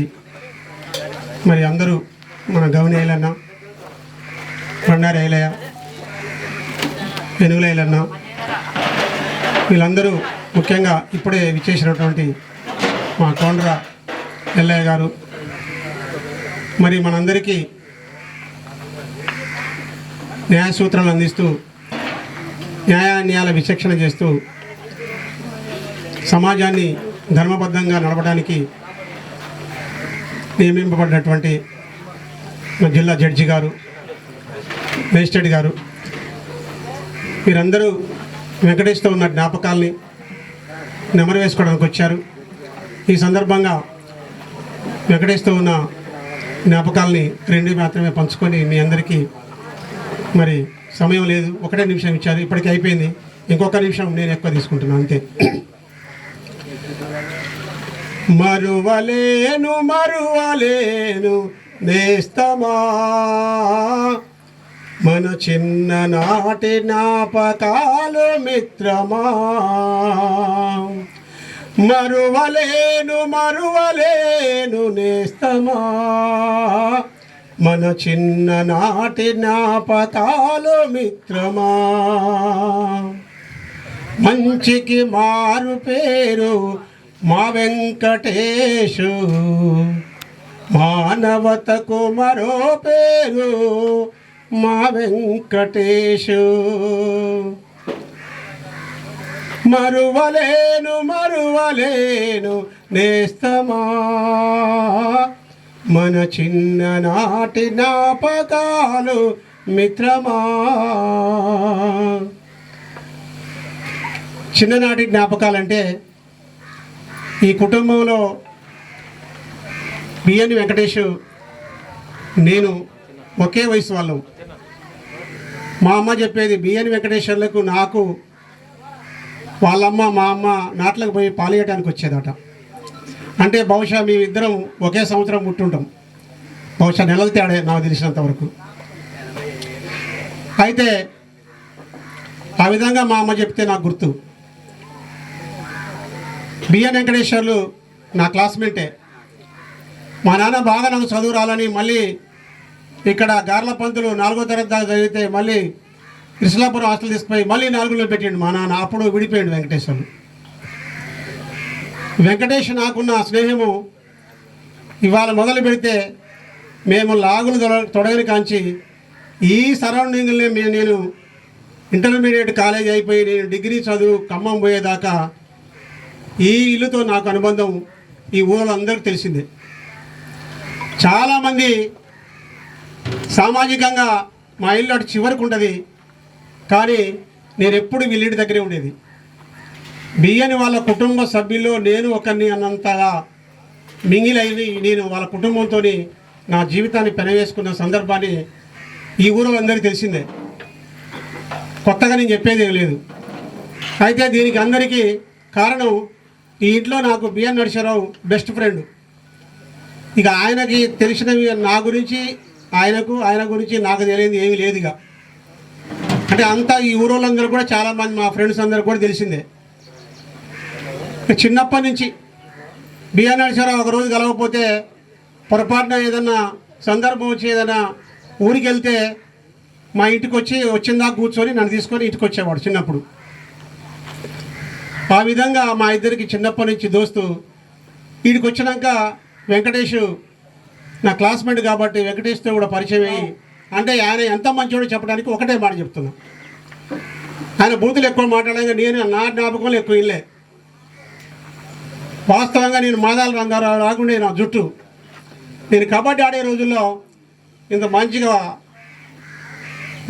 మరి అందరూ మన గౌని ఐలన్న, బండారి ఐలయ్య, వెనుగుల ఐలన్న, వీళ్ళందరూ ముఖ్యంగా ఇప్పుడే విచ్చేసినటువంటి మా కోండ్ర ఎల్లయ్య గారు, మరి మనందరికీ న్యాయ సూత్రాలు అందిస్తూ న్యాయాన్యాయాల విచక్షణ చేస్తూ సమాజాన్ని ధర్మబద్ధంగా నడపడానికి నియమింపబడినటువంటి జిల్లా జడ్జి గారు, మేజిస్ట్రేట్ గారు, వీరందరూ వెంకటేష్తో ఉన్న జ్ఞాపకాల్ని నెమరు వేసుకోవడానికి వచ్చారు. ఈ సందర్భంగా వెంకటేష్తో ఉన్న జ్ఞాపకాల్ని 2 మాత్రమే పంచుకొని మీ అందరికీ మరి సమయం లేదు, 1 నిమిషం ఇచ్చారు, ఇప్పటికీ అయిపోయింది. ఇంకొక నిమిషం నేను ఎక్కువ తీసుకుంటున్నాను అంతే. మరువలేను నేస్తమా మన చిన్ననాటి జ్ఞాపకాలు మిత్రమా. మరువలేను నేస్తమా మన చిన్ననాటి జ్ఞాపకాలు మిత్రమా. మంచికి మారు పేరు మా వెంకటేశు, మానవతకు మరో పేరు మా వెంకటేశు. మరువలేను నేస్తమా మన చిన్ననాటి జ్ఞాపకాలు మిత్రమా. చిన్ననాటి జ్ఞాపకాలంటే ఈ కుటుంబంలో బిఎన్ వెంకటేష్ నేను ఒకే వయసు వాళ్ళం. మా అమ్మ చెప్పేది బిఎన్ వెంకటేశ్వర్లకు నాకు వాళ్ళమ్మ మా అమ్మ నాట్లకు పోయి పాలియటానికి వచ్చేదట. అంటే బహుశా మేమిద్దరం ఒకే సంవత్సరం పుట్టుంటాం, బహుశా నెలల తేడా నాకు తెలిసినంత వరకు. అయితే ఆ విధంగా మా అమ్మ చెప్తే నాకు గుర్తు. బిఎన్ వెంకటేశ్వర్లు నా క్లాస్మేటే. మా నాన్న బాగా నాకు చదువు రాలని మళ్ళీ ఇక్కడ గార్ల పంతులు 4వ తరగతి దాకా చదివితే మళ్ళీ కృష్ణాపురం హాస్టల్ తీసుకుపోయి మళ్ళీ 4లో పెట్టిండు మా నాన్న. అప్పుడు విడిపోయాడు వెంకటేశ్వర్లు. వెంకటేష్ నాకున్న స్నేహము ఇవాళ మొదలు పెడితే మేము లాగులు తొడగని కాంచి ఈ సరౌండింగ్లే నేను ఇంటర్మీడియట్ కాలేజ్ అయిపోయి నేను డిగ్రీ చదువు ఖమ్మం పోయేదాకా ఈ ఇల్లుతో నాకు అనుబంధం ఈ ఊళ్ళో అందరికీ తెలిసిందే. చాలామంది సామాజికంగా మా ఇల్లు అటు చివరికి ఉంటుంది, కానీ నేను ఎప్పుడు వీళ్ళింటి దగ్గరే ఉండేది. బియ్యని వాళ్ళ కుటుంబ సభ్యుల్లో నేను ఒకరిని అన్నంతగా మింగిలైన నేను వాళ్ళ కుటుంబంతో నా జీవితాన్ని పెనవేసుకున్న సందర్భాన్ని ఈ ఊరు అందరికీ తెలిసిందే, కొత్తగా నేను చెప్పేది ఏం లేదు. అయితే దీనికి అందరికీ కారణం ఈ ఇంట్లో నాకు బిఎన్ నరసింహారావు బెస్ట్ ఫ్రెండ్. ఇక ఆయనకి తెలిసినవి నా గురించి ఆయన గురించి నాకు తెలియదు ఏమీ లేదు. ఇక అంటే అంతా ఈ ఊరోళ్ళందరూ కూడా చాలామంది మా ఫ్రెండ్స్ అందరూ కూడా తెలిసిందే. చిన్నప్పటి నుంచి బిఎన్ నరసింహారావు ఒకరోజు కలవకపోతే పొరపాటున ఏదన్నా సందర్భం వచ్చి ఏదైనా ఊరికి వెళ్తే మా ఇంటికి వచ్చిందా కూర్చొని నన్ను తీసుకొని ఇంటికి వచ్చేవాడు చిన్నప్పుడు. ఆ విధంగా మా ఇద్దరికి చిన్నప్పటి నుంచి దోస్తు. వీడికి వచ్చినాక వెంకటేష్ నా క్లాస్మేట్ కాబట్టి వెంకటేష్తో కూడా పరిచయం అయ్యి, అంటే ఆయన ఎంత మంచివాడో చెప్పడానికి ఒకటే మాట చెప్తున్నా. ఆయన బూతులు ఎక్కువ మాట్లాడగా నేను నా జ్ఞాపకంలో ఎక్కువ ఇల్లే. వాస్తవంగా నేను మాదాల రంగారావు రాకుండా నా జుట్టు, నేను కబడ్డీ ఆడే రోజుల్లో ఇంత మంచిగా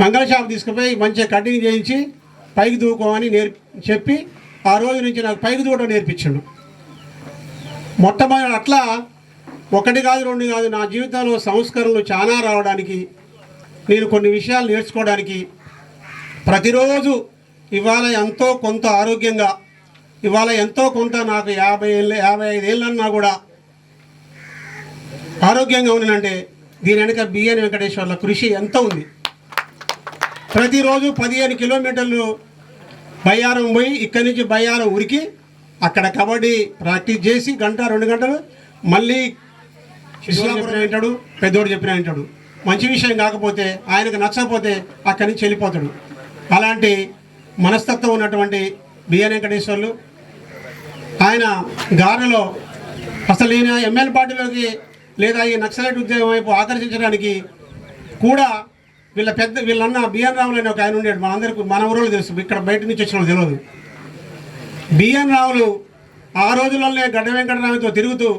మంగళ షాప్ తీసుకుపోయి మంచిగా కటింగ్ చేయించి పైకి దూకోమని చెప్పి ఆ రోజు నుంచి నాకు పైకి దూకడం నేర్పించాడు. మొట్టమొదటి అట్లా 1 కాదు 2 కాదు నా జీవితంలో సంస్కరణలు చాలా రావడానికి, నేను కొన్ని విషయాలు నేర్చుకోవడానికి ప్రతిరోజు ఇవాళ ఎంతో కొంత ఆరోగ్యంగా, ఇవాళ ఎంతో కొంత నాకు 55 ఏళ్ళన్నా కూడా ఆరోగ్యంగా ఉన్నానంటే దీని వెనక బిఎన్ వెంకటేశ్వర్ల కృషి ఎంత ఉంది. ప్రతిరోజు 15 కిలోమీటర్లు బయ్యారం పోయి ఇక్కడి నుంచి బయ్యారం ఉరికి అక్కడ కబడ్డీ ప్రాక్టీస్ చేసి 1-2 గంటలు మళ్ళీ చెప్పిన వింటాడు, పెద్దోడు చెప్పిన వింటాడు. మంచి విషయం కాకపోతే ఆయనకు నచ్చకపోతే అక్కడి నుంచి వెళ్ళిపోతాడు. అలాంటి మనస్తత్వం ఉన్నటువంటి బిఎన్ వెంకటేశ్వర్లు ఆయన గారెలో అసలు ఈయన ఎమ్మెల్యే పార్టీలోకి లేదా ఈ నక్సలైట్ ఉద్యమం వైపు ఆకర్షించడానికి కూడా వీళ్ళన్న బిఎన్ రావులు అని ఒక ఆయన ఉండేది. మనందరికీ మన ఊరిలో తెలుసు, ఇక్కడ బయట నుంచి వచ్చిన తెలియదు. బిఎన్ రావులు ఆ రోజులలోనే గడ్డ వెంకటరావుతో తిరుగుతూ,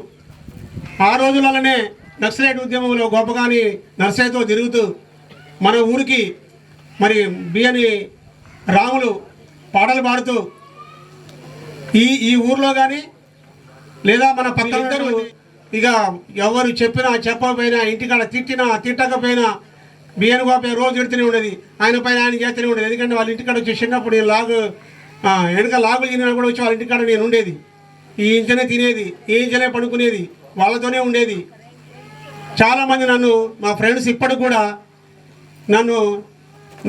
ఆ రోజులలోనే నక్సలైట్ ఉద్యమంలో గొప్పగాని నర్సయ్యతో తిరుగుతూ మన ఊరికి మరి బిఎన్ రాములు పాటలు పాడుతూ ఈ ఊర్లో కానీ లేదా మన పక్కన ఇక ఎవరు చెప్పినా చెప్పకపోయినా ఇంటికాడ తిట్టకపోయినా బిఎన్ గోపయ్య రోజు ఎడుతూనే ఉండేది, ఆయన పైన ఆయన చేస్తూనే ఉండేది. ఎందుకంటే వాళ్ళ ఇంటికాడ వచ్చి చిన్నప్పుడు నేను వెనక లాగులు తినినా కూడా వచ్చి వాళ్ళ ఇంటికాడ నేను ఉండేది. ఈ ఇంచనే తినేది, ఈ ఇంచనే పడుకునేది, వాళ్ళతోనే ఉండేది. చాలామంది మా ఫ్రెండ్స్ ఇప్పటికి కూడా నన్ను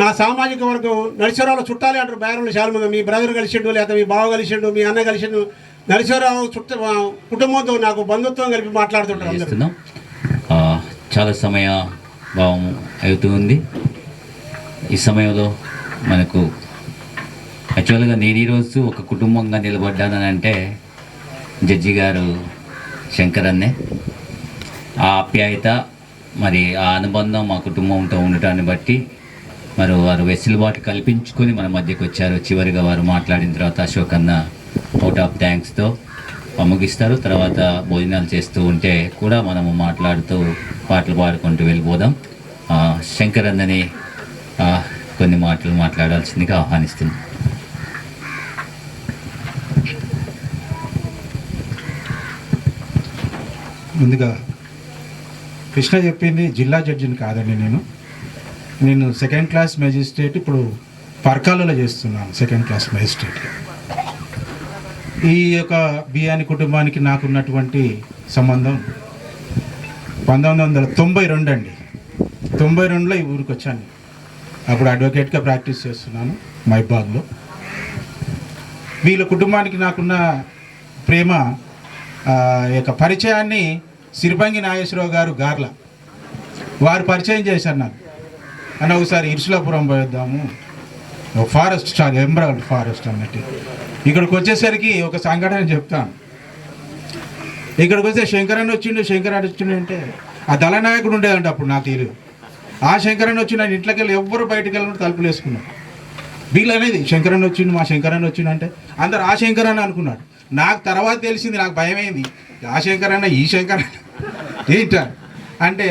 నా సామాజిక వర్గం నరసింహారావు చుట్టాలే అంటారు. బేరంలో చాలామంది మీ బ్రదర్ కలిసిండు, లేకపోతే మీ బావ కలిసిండు, మీ అన్న కలిసిండు, నరసింహారావు కుటుంబంతో నాకు బంధుత్వం కలిపి మాట్లాడుతుంటారు. చాలా సమయ భావం అవుతూ ఉంది. ఈ సమయంలో మనకు యాక్చువల్గా నేను ఈరోజు ఒక కుటుంబంగా నిలబడ్డానని అంటే జడ్జి గారు శంకర్ అన్నే. ఆ ఆప్యాయత మరి ఆ అనుబంధం మా కుటుంబంతో ఉండటాన్ని బట్టి మరి వారు వెసులుబాటు కల్పించుకొని మన మధ్యకు వచ్చారు. చివరిగా వారు మాట్లాడిన తర్వాత అశోక్ అన్న అవుట్ ఆఫ్ థ్యాంక్స్తో ముగిస్తారు. తర్వాత భోజనాలు చేస్తూ ఉంటే కూడా మనము మాట్లాడుతూ పాటలు పాడుకుంటూ వెళ్ళిపోదాం. శంకర్ అన్నని కొన్ని మాటలు మాట్లాడాల్సిందిగా ఆహ్వానిస్తున్నాం. ముందుగా కృష్ణ చెప్పింది జిల్లా జడ్జిని కాదండి. నేను 2nd క్లాస్ మేజిస్ట్రేట్ ఇప్పుడు పర్కాలలో చేస్తున్నాను. 2nd క్లాస్ మేజిస్ట్రేట్ ఈ యొక్క బియాని కుటుంబానికి నాకున్నటువంటి సంబంధం 1992 అండి. 92లో ఈ ఊరికి వచ్చాను. అప్పుడు అడ్వకేట్గా ప్రాక్టీస్ చేస్తున్నాను మైబాగ్లో. వీళ్ళ కుటుంబానికి నాకున్న ప్రేమ యొక్క పరిచయాన్ని సిరిపంగి నాగేశ్వరరావు గారు గార్ల వారు పరిచయం చేశారు నాకు. అని ఒకసారి ఇరుసులాపురం పోయిద్దాము, ఫారెస్ట్ చాలా ఎమరాల్డ్ ఫారెస్ట్ అన్నట్టు. ఇక్కడికి వచ్చేసరికి ఒక సంఘటన చెప్తాను. ఇక్కడికి వస్తే శంకరన్న వచ్చిండు అంటే ఆ దళనాయకుడు ఉండేదంట అప్పుడు నాకు తెలియదు. ఆ శంకరన్న వచ్చి నేను ఇంట్లోకి వెళ్ళి ఎవ్వరు బయటకు వెళ్ళిన తలుపులు వేసుకున్నాను. వీళ్ళు అనేది శంకరన్న వచ్చిండు, మా శంకరన్న వచ్చిండు అంటే అందరు ఆ శంకరన్న అనుకున్నాడు. నాకు తర్వాత తెలిసింది, నాకు భయమైంది. ఆ శంకరన్న ఈ శంకరన్న ఏంట అంటే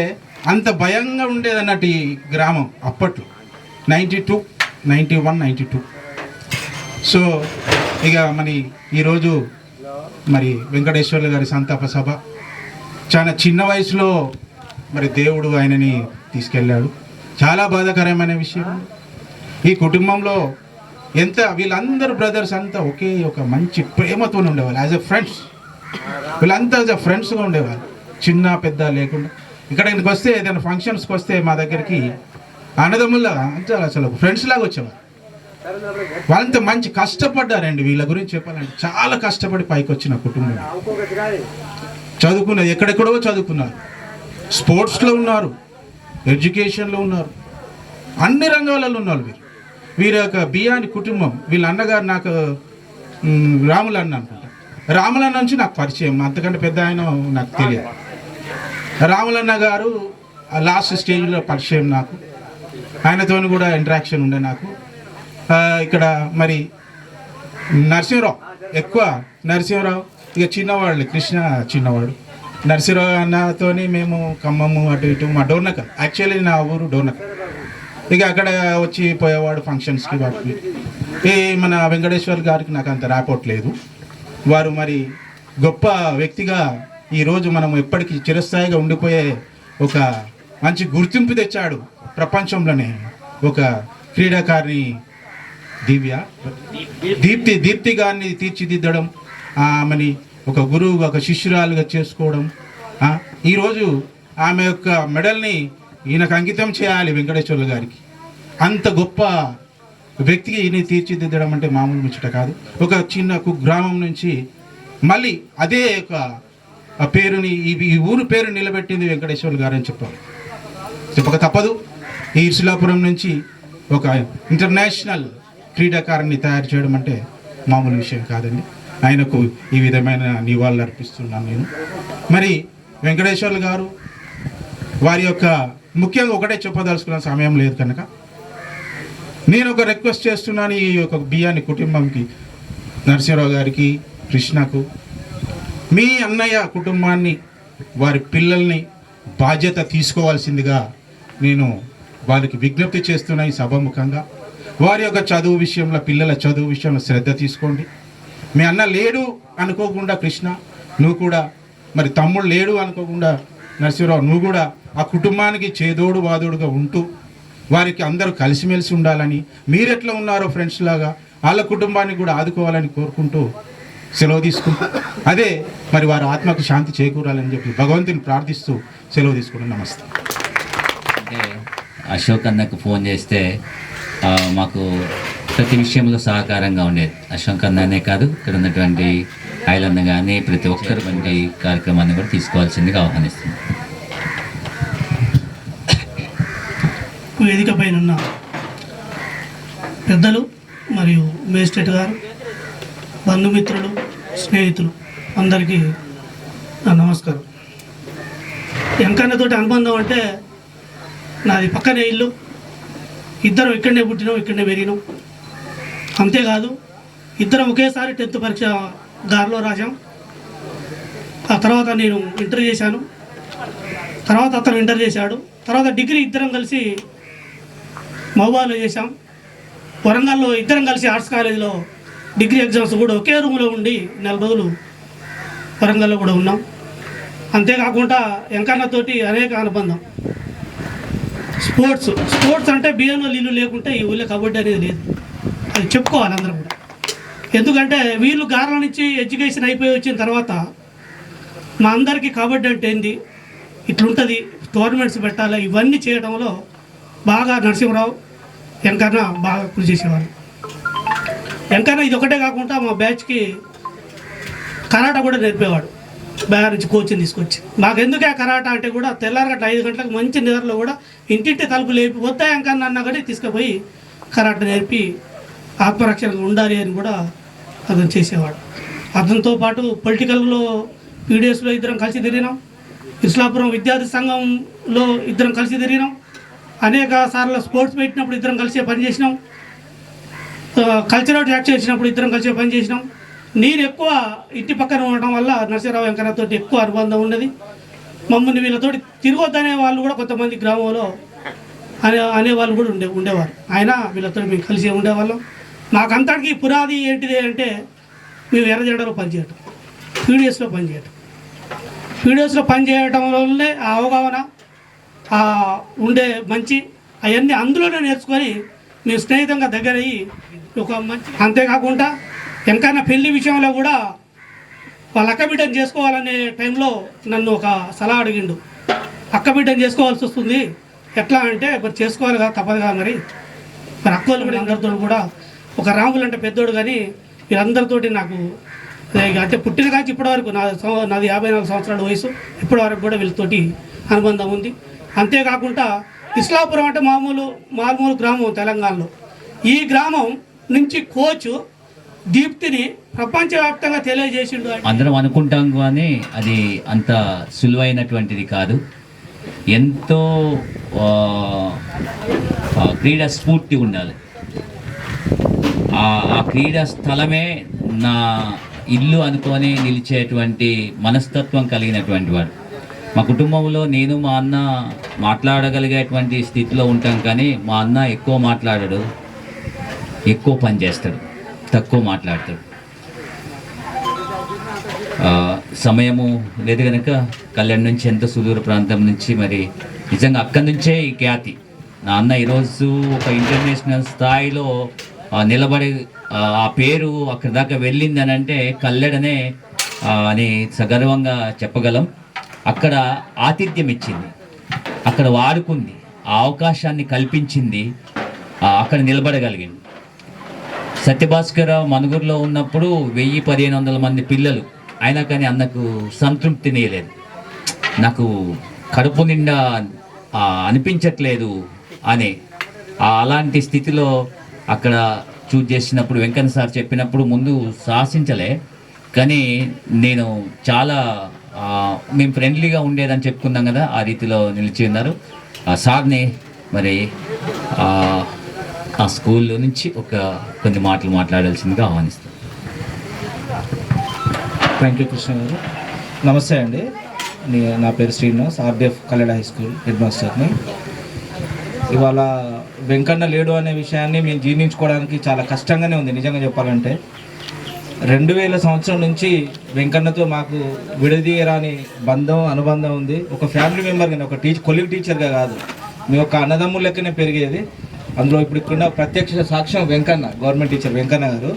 అంత భయంగా ఉండేది అన్నట్టు ఈ గ్రామం అప్పట్లో. 91, 92. సో ఇక మరి ఈరోజు మరి వెంకటేశ్వర్లు గారి సంతాప సభ చాలా చిన్న వయసులో మరి దేవుడు ఆయనని తీసుకెళ్ళాడు. చాలా బాధాకరమైన విషయం. ఈ కుటుంబంలో ఎంత వీళ్ళందరూ బ్రదర్స్ అంతా ఒకే ఒక మంచి ప్రేమతో ఉండేవాళ్ళు. యాజ్ ఎ ఫ్రెండ్స్ వీళ్ళంతా యాజ్ ఎ ఫ్రెండ్స్గా ఉండేవాళ్ళు, చిన్న పెద్ద లేకుండా. ఇక్కడికి వస్తే ఏదైనా ఫంక్షన్స్కి వస్తే మా దగ్గరికి అన్నదమ్ముల్లా అంటే అసలు ఫ్రెండ్స్ లాగా వచ్చేవాళ్ళు. వాళ్ళంతా మంచి కష్టపడ్డారండి. వీళ్ళ గురించి చెప్పాలంటే చాలా కష్టపడి పైకి వచ్చిన కుటుంబం. చదువుకున్నది ఎక్కడెక్కడో చదువుకున్నారు, స్పోర్ట్స్లో ఉన్నారు, ఎడ్యుకేషన్లో ఉన్నారు, అన్ని రంగాలలో ఉన్నారు వీరు. వీరి యొక్క బియాని కుటుంబం. వీళ్ళ అన్నగారు నాకు రాములన్న అనుకుంటా. రాములన్న నుంచి నాకు పరిచయం, అంతకంటే పెద్ద ఆయన నాకు తెలియదు. రాములన్న గారు లాస్ట్ స్టేజ్లో పరిచయం నాకు. ఆయనతో కూడా ఇంటరాక్షన్ ఉండే నాకు. ఇక్కడ మరి నరసింహరావు ఎక్కువ, నరసింహరావు ఇక చిన్నవాళ్ళు, కృష్ణ చిన్నవాడు. నరసింహరావు అన్నతోని మేము ఖమ్మము అటు ఇటు, మా డోర్నకల్, యాక్చువల్లీ నా ఊరు డోర్నకల్. ఇక అక్కడ వచ్చి పోయేవాడు ఫంక్షన్స్కి వాటికి. ఈ మన వెంకటేశ్వర్ గారికి నాకు అంత ర్యాపోర్ట్ లేదు. వారు మరి గొప్ప వ్యక్తిగా ఈరోజు మనం ఎప్పటికీ చిరస్థాయిగా ఉండిపోయే ఒక మంచి గుర్తింపు తెచ్చాడు ప్రపంచంలోనే. ఒక క్రీడాకారిణి దీప్తి గారిని తీర్చిదిద్దడం, ఆమెని ఒక గురువుగా ఒక శిష్యురాలుగా చేసుకోవడం. ఈరోజు ఆమె యొక్క మెడల్ని ఈయనకు అంకితం చేయాలి వెంకటేశ్వర్లు గారికి. అంత గొప్ప వ్యక్తికి ఈయన తీర్చిదిద్దడం అంటే మామూలు ముచ్చట కాదు. ఒక చిన్న గ్రామం నుంచి మళ్ళీ అదే ఒక పేరుని ఈ ఊరు పేరు నిలబెట్టింది వెంకటేశ్వర్లు గారు అని చెప్పక తప్పదు. ఈ ఇర్సులాపురం నుంచి ఒక ఇంటర్నేషనల్ క్రీడాకారుని తయారు చేయడం అంటే మామూలు విషయం కాదండి. ఆయనకు ఈ విధమైన నివాళులు అర్పిస్తున్నాను నేను. మరి వెంకటేశ్వర్లు గారు వారి యొక్క ముఖ్యంగా ఒకటే చెప్పదలుచుకున్న సమయం లేదు కనుక నేను ఒక రిక్వెస్ట్ చేస్తున్నాను ఈ యొక్క బియాని కుటుంబంకి, నరసింహరావు గారికి, కృష్ణకు, మీ అన్నయ్య కుటుంబాన్ని, వారి పిల్లల్ని బాధ్యత తీసుకోవాల్సిందిగా నేను వారికి విజ్ఞప్తి చేస్తున్నా. ఈ సభాముఖంగా వారి యొక్క చదువు విషయంలో, పిల్లల చదువు విషయంలో శ్రద్ధ తీసుకోండి. మీ అన్న లేడు అనుకోకుండా కృష్ణ నువ్వు కూడా, మరి తమ్ముడు లేడు అనుకోకుండా నరసింహరావు నువ్వు కూడా ఆ కుటుంబానికి చేదోడు వాదోడుగా ఉంటూ వారికి అందరూ కలిసిమెలిసి ఉండాలని, మీరెట్లా ఉన్నారో ఫ్రెండ్స్ లాగా వాళ్ళ కుటుంబాన్ని కూడా ఆదుకోవాలని కోరుకుంటూ సెలవు తీసుకుంటూ, అదే మరి వారి ఆత్మకు శాంతి చేకూరాలని చెప్పి భగవంతుని ప్రార్థిస్తూ సెలవు తీసుకుంటాం. నమస్తే. అంటే అశోక్ అన్నకు ఫోన్ చేస్తే మాకు ప్రతి విషయంలో సహకారంగా ఉండేది. అశోక్ అన్ననే కాదు, ఇక్కడ ఉన్నటువంటి ఐలన్న కానీ ప్రతి ఒక్కరు వంటి కార్యక్రమాన్ని కూడా తీసుకోవాల్సిందిగా ఆహ్వానిస్తుంది. వేదిక పైన ఉన్న పెద్దలు మరియు మేజిస్ట్రేట్ గారు, బంధుమిత్రులు, స్నేహితులు అందరికీ నా నమస్కారం. వెంకన్నతోటి అనుబంధం అంటే నాది పక్కనే ఇల్లు, ఇద్దరం ఇక్కడనే పుట్టినాం, ఇక్కడనే పెరిగినాం. అంతేకాదు ఇద్దరం ఒకేసారి 10th పరీక్ష గారిలో రాసాం. ఆ తర్వాత నేను ఇంటర్ చేశాను, తర్వాత అతను ఇంటర్ చేశాడు, తర్వాత డిగ్రీ ఇద్దరం కలిసి మహబూబాలో చేశాం. వరంగల్లో ఇద్దరం కలిసి ఆర్ట్స్ కాలేజీలో డిగ్రీ ఎగ్జామ్స్ కూడా ఒకే రూమ్లో ఉండి 4 రోజులు వరంగల్లో కూడా ఉన్నాం. అంతేకాకుండా వెంకన్నతోటి అనేక అనుబంధం. స్పోర్ట్స్ అంటే బియ్యంలో నీళ్ళు లేకుంటే ఈ ఊళ్ళో కబడ్డీ అనేది లేదు, అది చెప్పుకోవాలి అందరం కూడా. ఎందుకంటే వీళ్ళు గార్ల నుంచి ఎడ్యుకేషన్ అయిపోయి వచ్చిన తర్వాత మా అందరికీ కబడ్డీ అంటే ఏంది, ఇట్లుంటుంది, టోర్నమెంట్స్ పెట్టాలి, ఇవన్నీ చేయడంలో బాగా నరసింహరావు వెంకన్న బాగా కృషి చేసేవారు. వెంకన్న ఇది ఒకటే కాకుండా మా బ్యాచ్కి కరాటా కూడా నేర్పేవాడు. బయట నుంచి కోచింగ్ తీసుకొచ్చి మాకెందుకే కరాటా అంటే కూడా తెల్లారగట్ల 5 గంటలకు మంచి నిద్రలో కూడా ఇంటింటి తలుపు లేపి వద్దా వెంకన్న అన్న కూడా తీసుకుపోయి కరాటా నేర్పి ఆత్మరక్షణగా ఉండాలి అని కూడా అతను చేసేవాడు. అతనితో పాటు పొలిటికల్లో పీడిఎస్లో ఇద్దరం కలిసి తిరిగినాం, ఇస్లాపురం విద్యార్థి సంఘంలో ఇద్దరం కలిసి తిరిగినాం, అనేక సార్లు స్పోర్ట్స్ పెట్టినప్పుడు ఇద్దరం కలిసే పనిచేసినాం, కల్చరల్ ట్రాక్ చేసినప్పుడు ఇద్దరం కలిసే పనిచేసినాం. నేను ఎక్కువ ఇంటి పక్కన ఉండటం వల్ల నరసింహరావు వెంకన్నతో ఎక్కువ అనుబంధం ఉన్నది. మమ్మల్ని వీళ్ళతో తిరగొద్దనే వాళ్ళు కూడా కొంతమంది గ్రామంలో అనేవాళ్ళు కూడా ఉండేవారు. ఆయన వీళ్ళతో మేము కలిసి ఉండేవాళ్ళం. మాకంతటికి పునాది ఏంటిది అంటే మేము ఎర్రజెండలో పనిచేయటం, పీడిఎస్లో పనిచేయటం. పీడిఎస్లో పనిచేయటం వల్లనే ఆ అవగాహన ఉండే మంచి అవన్నీ అందులోనే నేర్చుకొని మేము స్నేహితంగా దగ్గర అయ్యి ఒక మంచి. అంతేకాకుండా వెంకన్న పెళ్లి విషయంలో కూడా వాళ్ళ అక్కబిడ్డను చేసుకోవాలనే టైంలో నన్ను ఒక సలహా అడిగిండు. అక్కబిడ్డను చేసుకోవాల్సి వస్తుంది, ఎట్లా అంటే మరి చేసుకోవాలి కదా, తప్పదుగా మరి అక్కలు కూడా అందరితో కూడా ఒక రాములు అంటే పెద్దోడు, కానీ వీళ్ళందరితోటి నాకు అంటే పుట్టిన కాంచి ఇప్పటివరకు నాది 54 సంవత్సరాల వయసు, ఇప్పటివరకు కూడా వీళ్ళతోటి అనుబంధం ఉంది. అంతేకాకుండా ఇస్లాపురం అంటే మామూలు గ్రామం తెలంగాణలో. ఈ గ్రామం నుంచి కోచ్ దీప్తిని ప్రపంచవ్యాప్తంగా తెలియజేసిండు. అందరం అనుకుంటాం కానీ అది అంత సులువైనటువంటిది కాదు. ఎంతో క్రీడా స్ఫూర్తి ఉండాలి. ఆ క్రీడా స్థలమే నా ఇల్లు అనుకొని నిలిచేటువంటి మనస్తత్వం కలిగినటువంటి వాడు. మా కుటుంబంలో నేను మా అన్న మాట్లాడగలిగేటువంటి స్థితిలో ఉంటాం, కానీ మా అన్న ఎక్కువ మాట్లాడాడు, ఎక్కువ పని చేస్తాడు, తక్కువ మాట్లాడతాడు. సమయము లేదు కనుక కళ్యాణ్ నుంచి ఎంతో సుదూర ప్రాంతం నుంచి మరి నిజంగా అక్కడి నుంచే ఈ ఖ్యాతి. నా అన్న ఈరోజు ఒక ఇంటర్నేషనల్ స్థాయిలో నిలబడి ఆ పేరు అక్కడి దాకా వెళ్ళింది అని అంటే కల్లెడనే అని సగర్వంగా చెప్పగలం. అక్కడ ఆతిథ్యం ఇచ్చింది, అక్కడ వాడుకుంది, ఆ అవకాశాన్ని కల్పించింది, అక్కడ నిలబడగలిగింది. సత్యభాస్కరరావు మనుగురులో ఉన్నప్పుడు 1000-1500 మంది పిల్లలు అయినా కానీ అన్నకు సంతృప్తి నీయలేదు, నాకు కడుపు నిండా అనిపించట్లేదు అని. అలాంటి స్థితిలో అక్కడ చూజ్ చేసినప్పుడు వెంకన్న సార్ చెప్పినప్పుడు ముందు శాసించలే, కానీ నేను చాలా మేము ఫ్రెండ్లీగా ఉండేదని చెప్పుకున్నాం కదా, ఆ రీతిలో నిలిచి ఉన్నారు. సార్ని మరి ఆ స్కూల్లో నుంచి కొన్ని మాటలు మాట్లాడాల్సిందిగా ఆహ్వానిస్తాను. థ్యాంక్ యూ కృష్ణ గారు. నమస్తే అండి, నా పేరు Srinivas, RDF Kalleda high school head మాస్టర్ని. ఇవాళ వెంకన్న లేడు అనే విషయాన్ని మేము జీర్ణించుకోవడానికి చాలా కష్టంగానే ఉంది నిజంగా చెప్పాలంటే. 2000 సంవత్సరం నుంచి వెంకన్నతో మాకు విడదీయరాని అనుబంధం ఉంది. ఒక ఫ్యామిలీ మెంబర్ కానీ, ఒక కొలీగ్ టీచర్గా కాదు, మేము ఒక అన్నదమ్ముల లెక్కనే పెరిగేది. అందులో ఇప్పుడు ప్రత్యక్ష సాక్ష్యం వెంకన్న, గవర్నమెంట్ టీచర్ వెంకన్న గారు.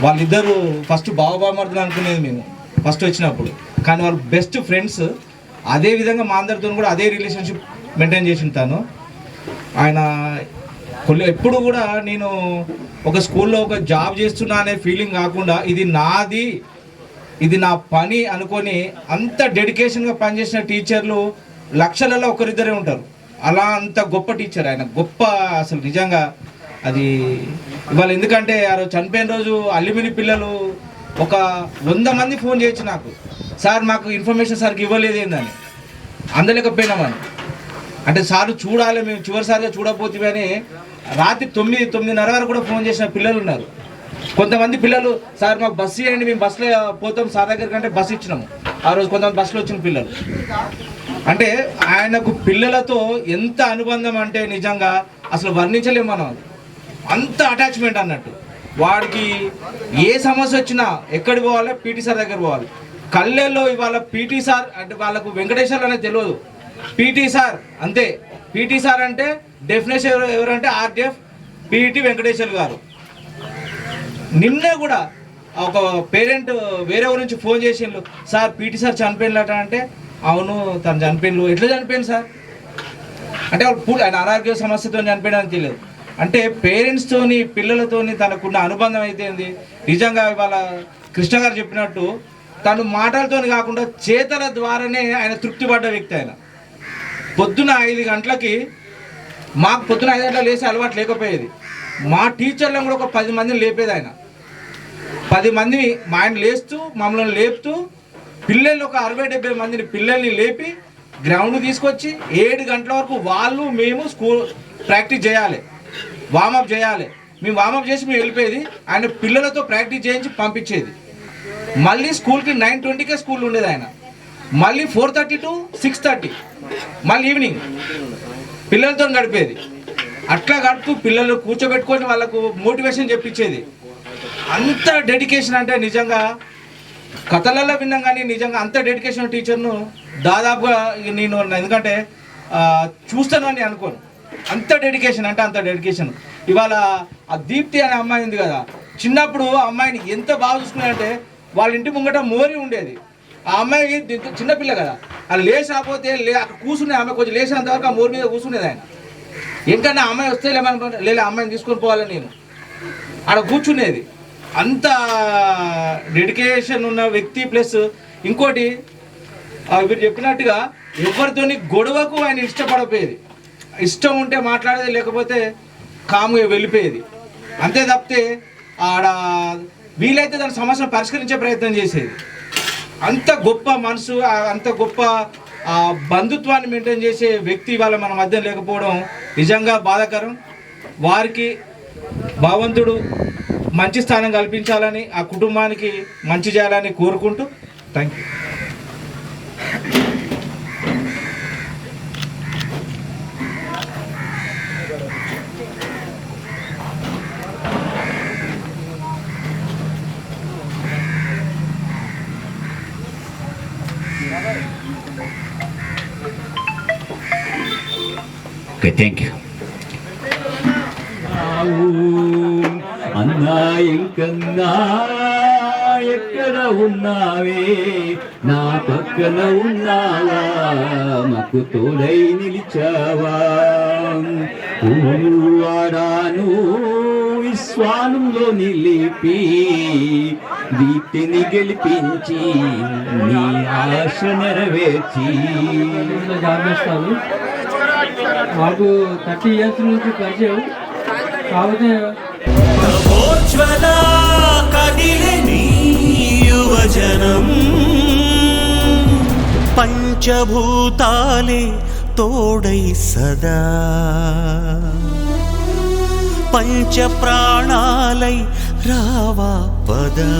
వాళ్ళిద్దరూ ఫస్ట్ బావబామర్దులు అనుకునేది మేము ఫస్ట్ వచ్చినప్పుడు, కానీ వాళ్ళు బెస్ట్ ఫ్రెండ్స్. అదేవిధంగా మా అందరితో కూడా అదే రిలేషన్షిప్ మెయింటైన్ చేసి ఉంటాను. ఆయన ఎప్పుడు కూడా నేను ఒక స్కూల్లో ఒక జాబ్ చేస్తున్నా అనే ఫీలింగ్ కాకుండా ఇది నాది, ఇది నా పని అనుకొని అంత డెడికేషన్గా పనిచేసిన టీచర్లు లక్షలలో ఒకరిద్దరే ఉంటారు. అలా అంత గొప్ప టీచర్ ఆయన, గొప్ప అసలు నిజంగా. అది ఇవాళ ఎందుకంటే ఆ రోజు చనిపోయిన రోజు అల్లిమిని పిల్లలు ఒక 100 మంది ఫోన్ చేయొచ్చు నాకు, సార్ మాకు ఇన్ఫర్మేషన్ సార్కి ఇవ్వలేదు ఏందని, అందలేకపోయినామని. అంటే సార్ చూడాలి, మేము చివరిసారిగా చూడకపోతే అని రాత్రి 9-9:30 వరకు కూడా ఫోన్ చేసిన పిల్లలు ఉన్నారు. కొంతమంది పిల్లలు సార్ మాకు బస్సు ఇవ్వండి, మేము బస్సులో పోతాం సార్ దగ్గర కంటే బస్సు ఇచ్చినాము. ఆ రోజు కొంతమంది బస్సులో వచ్చిన పిల్లలు. అంటే ఆయనకు పిల్లలతో ఎంత అనుబంధం అంటే నిజంగా అసలు వర్ణించలేము మనం. అంత అటాచ్మెంట్ అన్నట్టు. వాడికి ఏ సమస్య వచ్చినా ఎక్కడికి పోవాలి, పీటీ సార్ దగ్గర పోవాలి. కల్లెల్లో ఇవాళ పీటీ సార్ అంటే వాళ్ళకు వెంకటేశ్వర్లు అనేది తెలియదు, పీటీ సార్ అంతే. పీటీ సార్ అంటే డెఫినేషన్ ఎవరంటే ఆర్డిఎఫ్ పీటీ వెంకటేశ్వర్ గారు. నిన్నే కూడా ఒక పేరెంట్ వేరే ఊరి నుంచి ఫోన్ చేసిండ్రు, సార్ పీటీ సార్ చనిపోయినట అంటే, అవును తను చనిపోయిండు. ఎట్లా చనిపోయింది సార్ అంటే వాళ్ళు ఆయన అనారోగ్య సమస్యతో చనిపోయడానికి తెలియదు. అంటే పేరెంట్స్తోని పిల్లలతోని తనకున్న అనుబంధం అయితే ఏంది. నిజంగా ఇవాళ కృష్ణ గారు చెప్పినట్టు తను మాటలతో కాకుండా చేతల ద్వారానే ఆయన తృప్తి పడ్డ వ్యక్తి. ఆయన పొద్దున 5 గంటలకి, మాకు పొద్దున 5 గంటలకు లేసి అలవాటు లేకపోయేది, మా టీచర్లను కూడా ఒక 10 మందిని లేపేది ఆయన. 10 మందిని మా ఆయన లేస్తూ మమ్మల్ని లేపుతూ పిల్లలు ఒక 60-70 మందిని పిల్లల్ని లేపి గ్రౌండ్ తీసుకొచ్చి 7 గంటల వరకు వాళ్ళు మేము స్కూల్ ప్రాక్టీస్ చేయాలి, వామప్ చేయాలి. మేము వామప్ చేసి మేము వెళ్ళిపోయేది, ఆయన పిల్లలతో ప్రాక్టీస్ చేయించి పంపించేది. మళ్ళీ స్కూల్కి 9:20కే స్కూల్ ఉండేది ఆయన. మళ్ళీ 4:30 to 6:30 మళ్ళీ ఈవినింగ్ పిల్లలతో గడిపేది. అట్లా గడుపుతూ పిల్లలు కూర్చోబెట్టుకొని వాళ్ళకు మోటివేషన్ చెప్పించేది. అంత డెడికేషన్ అంటే నిజంగా కథలలో విన్నాం కానీ నిజంగా అంత డెడికేషన్ టీచర్ను దాదాపుగా నేను ఎందుకంటే చూస్తాను అని అనుకోను. అంత డెడికేషన్ అంటే అంత డెడికేషన్. ఇవాళ ఆ దీప్తి అనే అమ్మాయి ఉంది కదా, చిన్నప్పుడు ఆ అమ్మాయిని ఎంత బాగా చూసుకున్నారంటే వాళ్ళ ఇంటి ముంగట మోరి ఉండేది. ఆ అమ్మాయి చిన్నపిల్ల కదా, అది లేచి రాకపోతే అక్కడ కూర్చునే ఆమె కొంచెం లేచినంత వరకు ఆ మోరి మీద కూర్చునేది ఆయన. ఎందుకంటే ఆ అమ్మాయి వస్తే లేదా అమ్మాయిని తీసుకొని పోవాలని నేను ఆడ కూర్చునేది. అంత డెడికేషన్ ఉన్న వ్యక్తి. ప్లస్ ఇంకోటి మీరు చెప్పినట్టుగా ఎవరితోని గొడవకు ఆయన ఇష్టపడపోయేది. ఇష్టం ఉంటే మాట్లాడేది, లేకపోతే కాముగా వెళ్ళిపోయేది. అంతే తప్పితే ఆడ వీలైతే దాని సమస్యను పరిష్కరించే ప్రయత్నం చేసేది. అంత గొప్ప మనసు, అంత గొప్ప బంధుత్వాన్ని మెయింటైన్ చేసే వ్యక్తి ఇవాళ మన మధ్య లేకపోవడం నిజంగా బాధాకరం. వారికి భగవంతుడు మంచి స్థానం కల్పించాలని, ఆ కుటుంబానికి మంచి చేయాలని కోరుకుంటూ thank you. Okay, thank you. అన్నా ఇంకన్నా ఎక్కడ ఉన్నావే, నా పక్కన ఉన్నావా, మాకు తోడై నిలిచావా. వాడాను విశ్వానంలో నిలిపి దీప్తిని గెలిపించి నీ ఆశ నెరవేర్చి. మాకు 30 years నుంచి పరిచయం కాకపోతే యువజనం పంచభూతాలే తోడై సదా, పంచ ప్రాణాలై రావా పదా.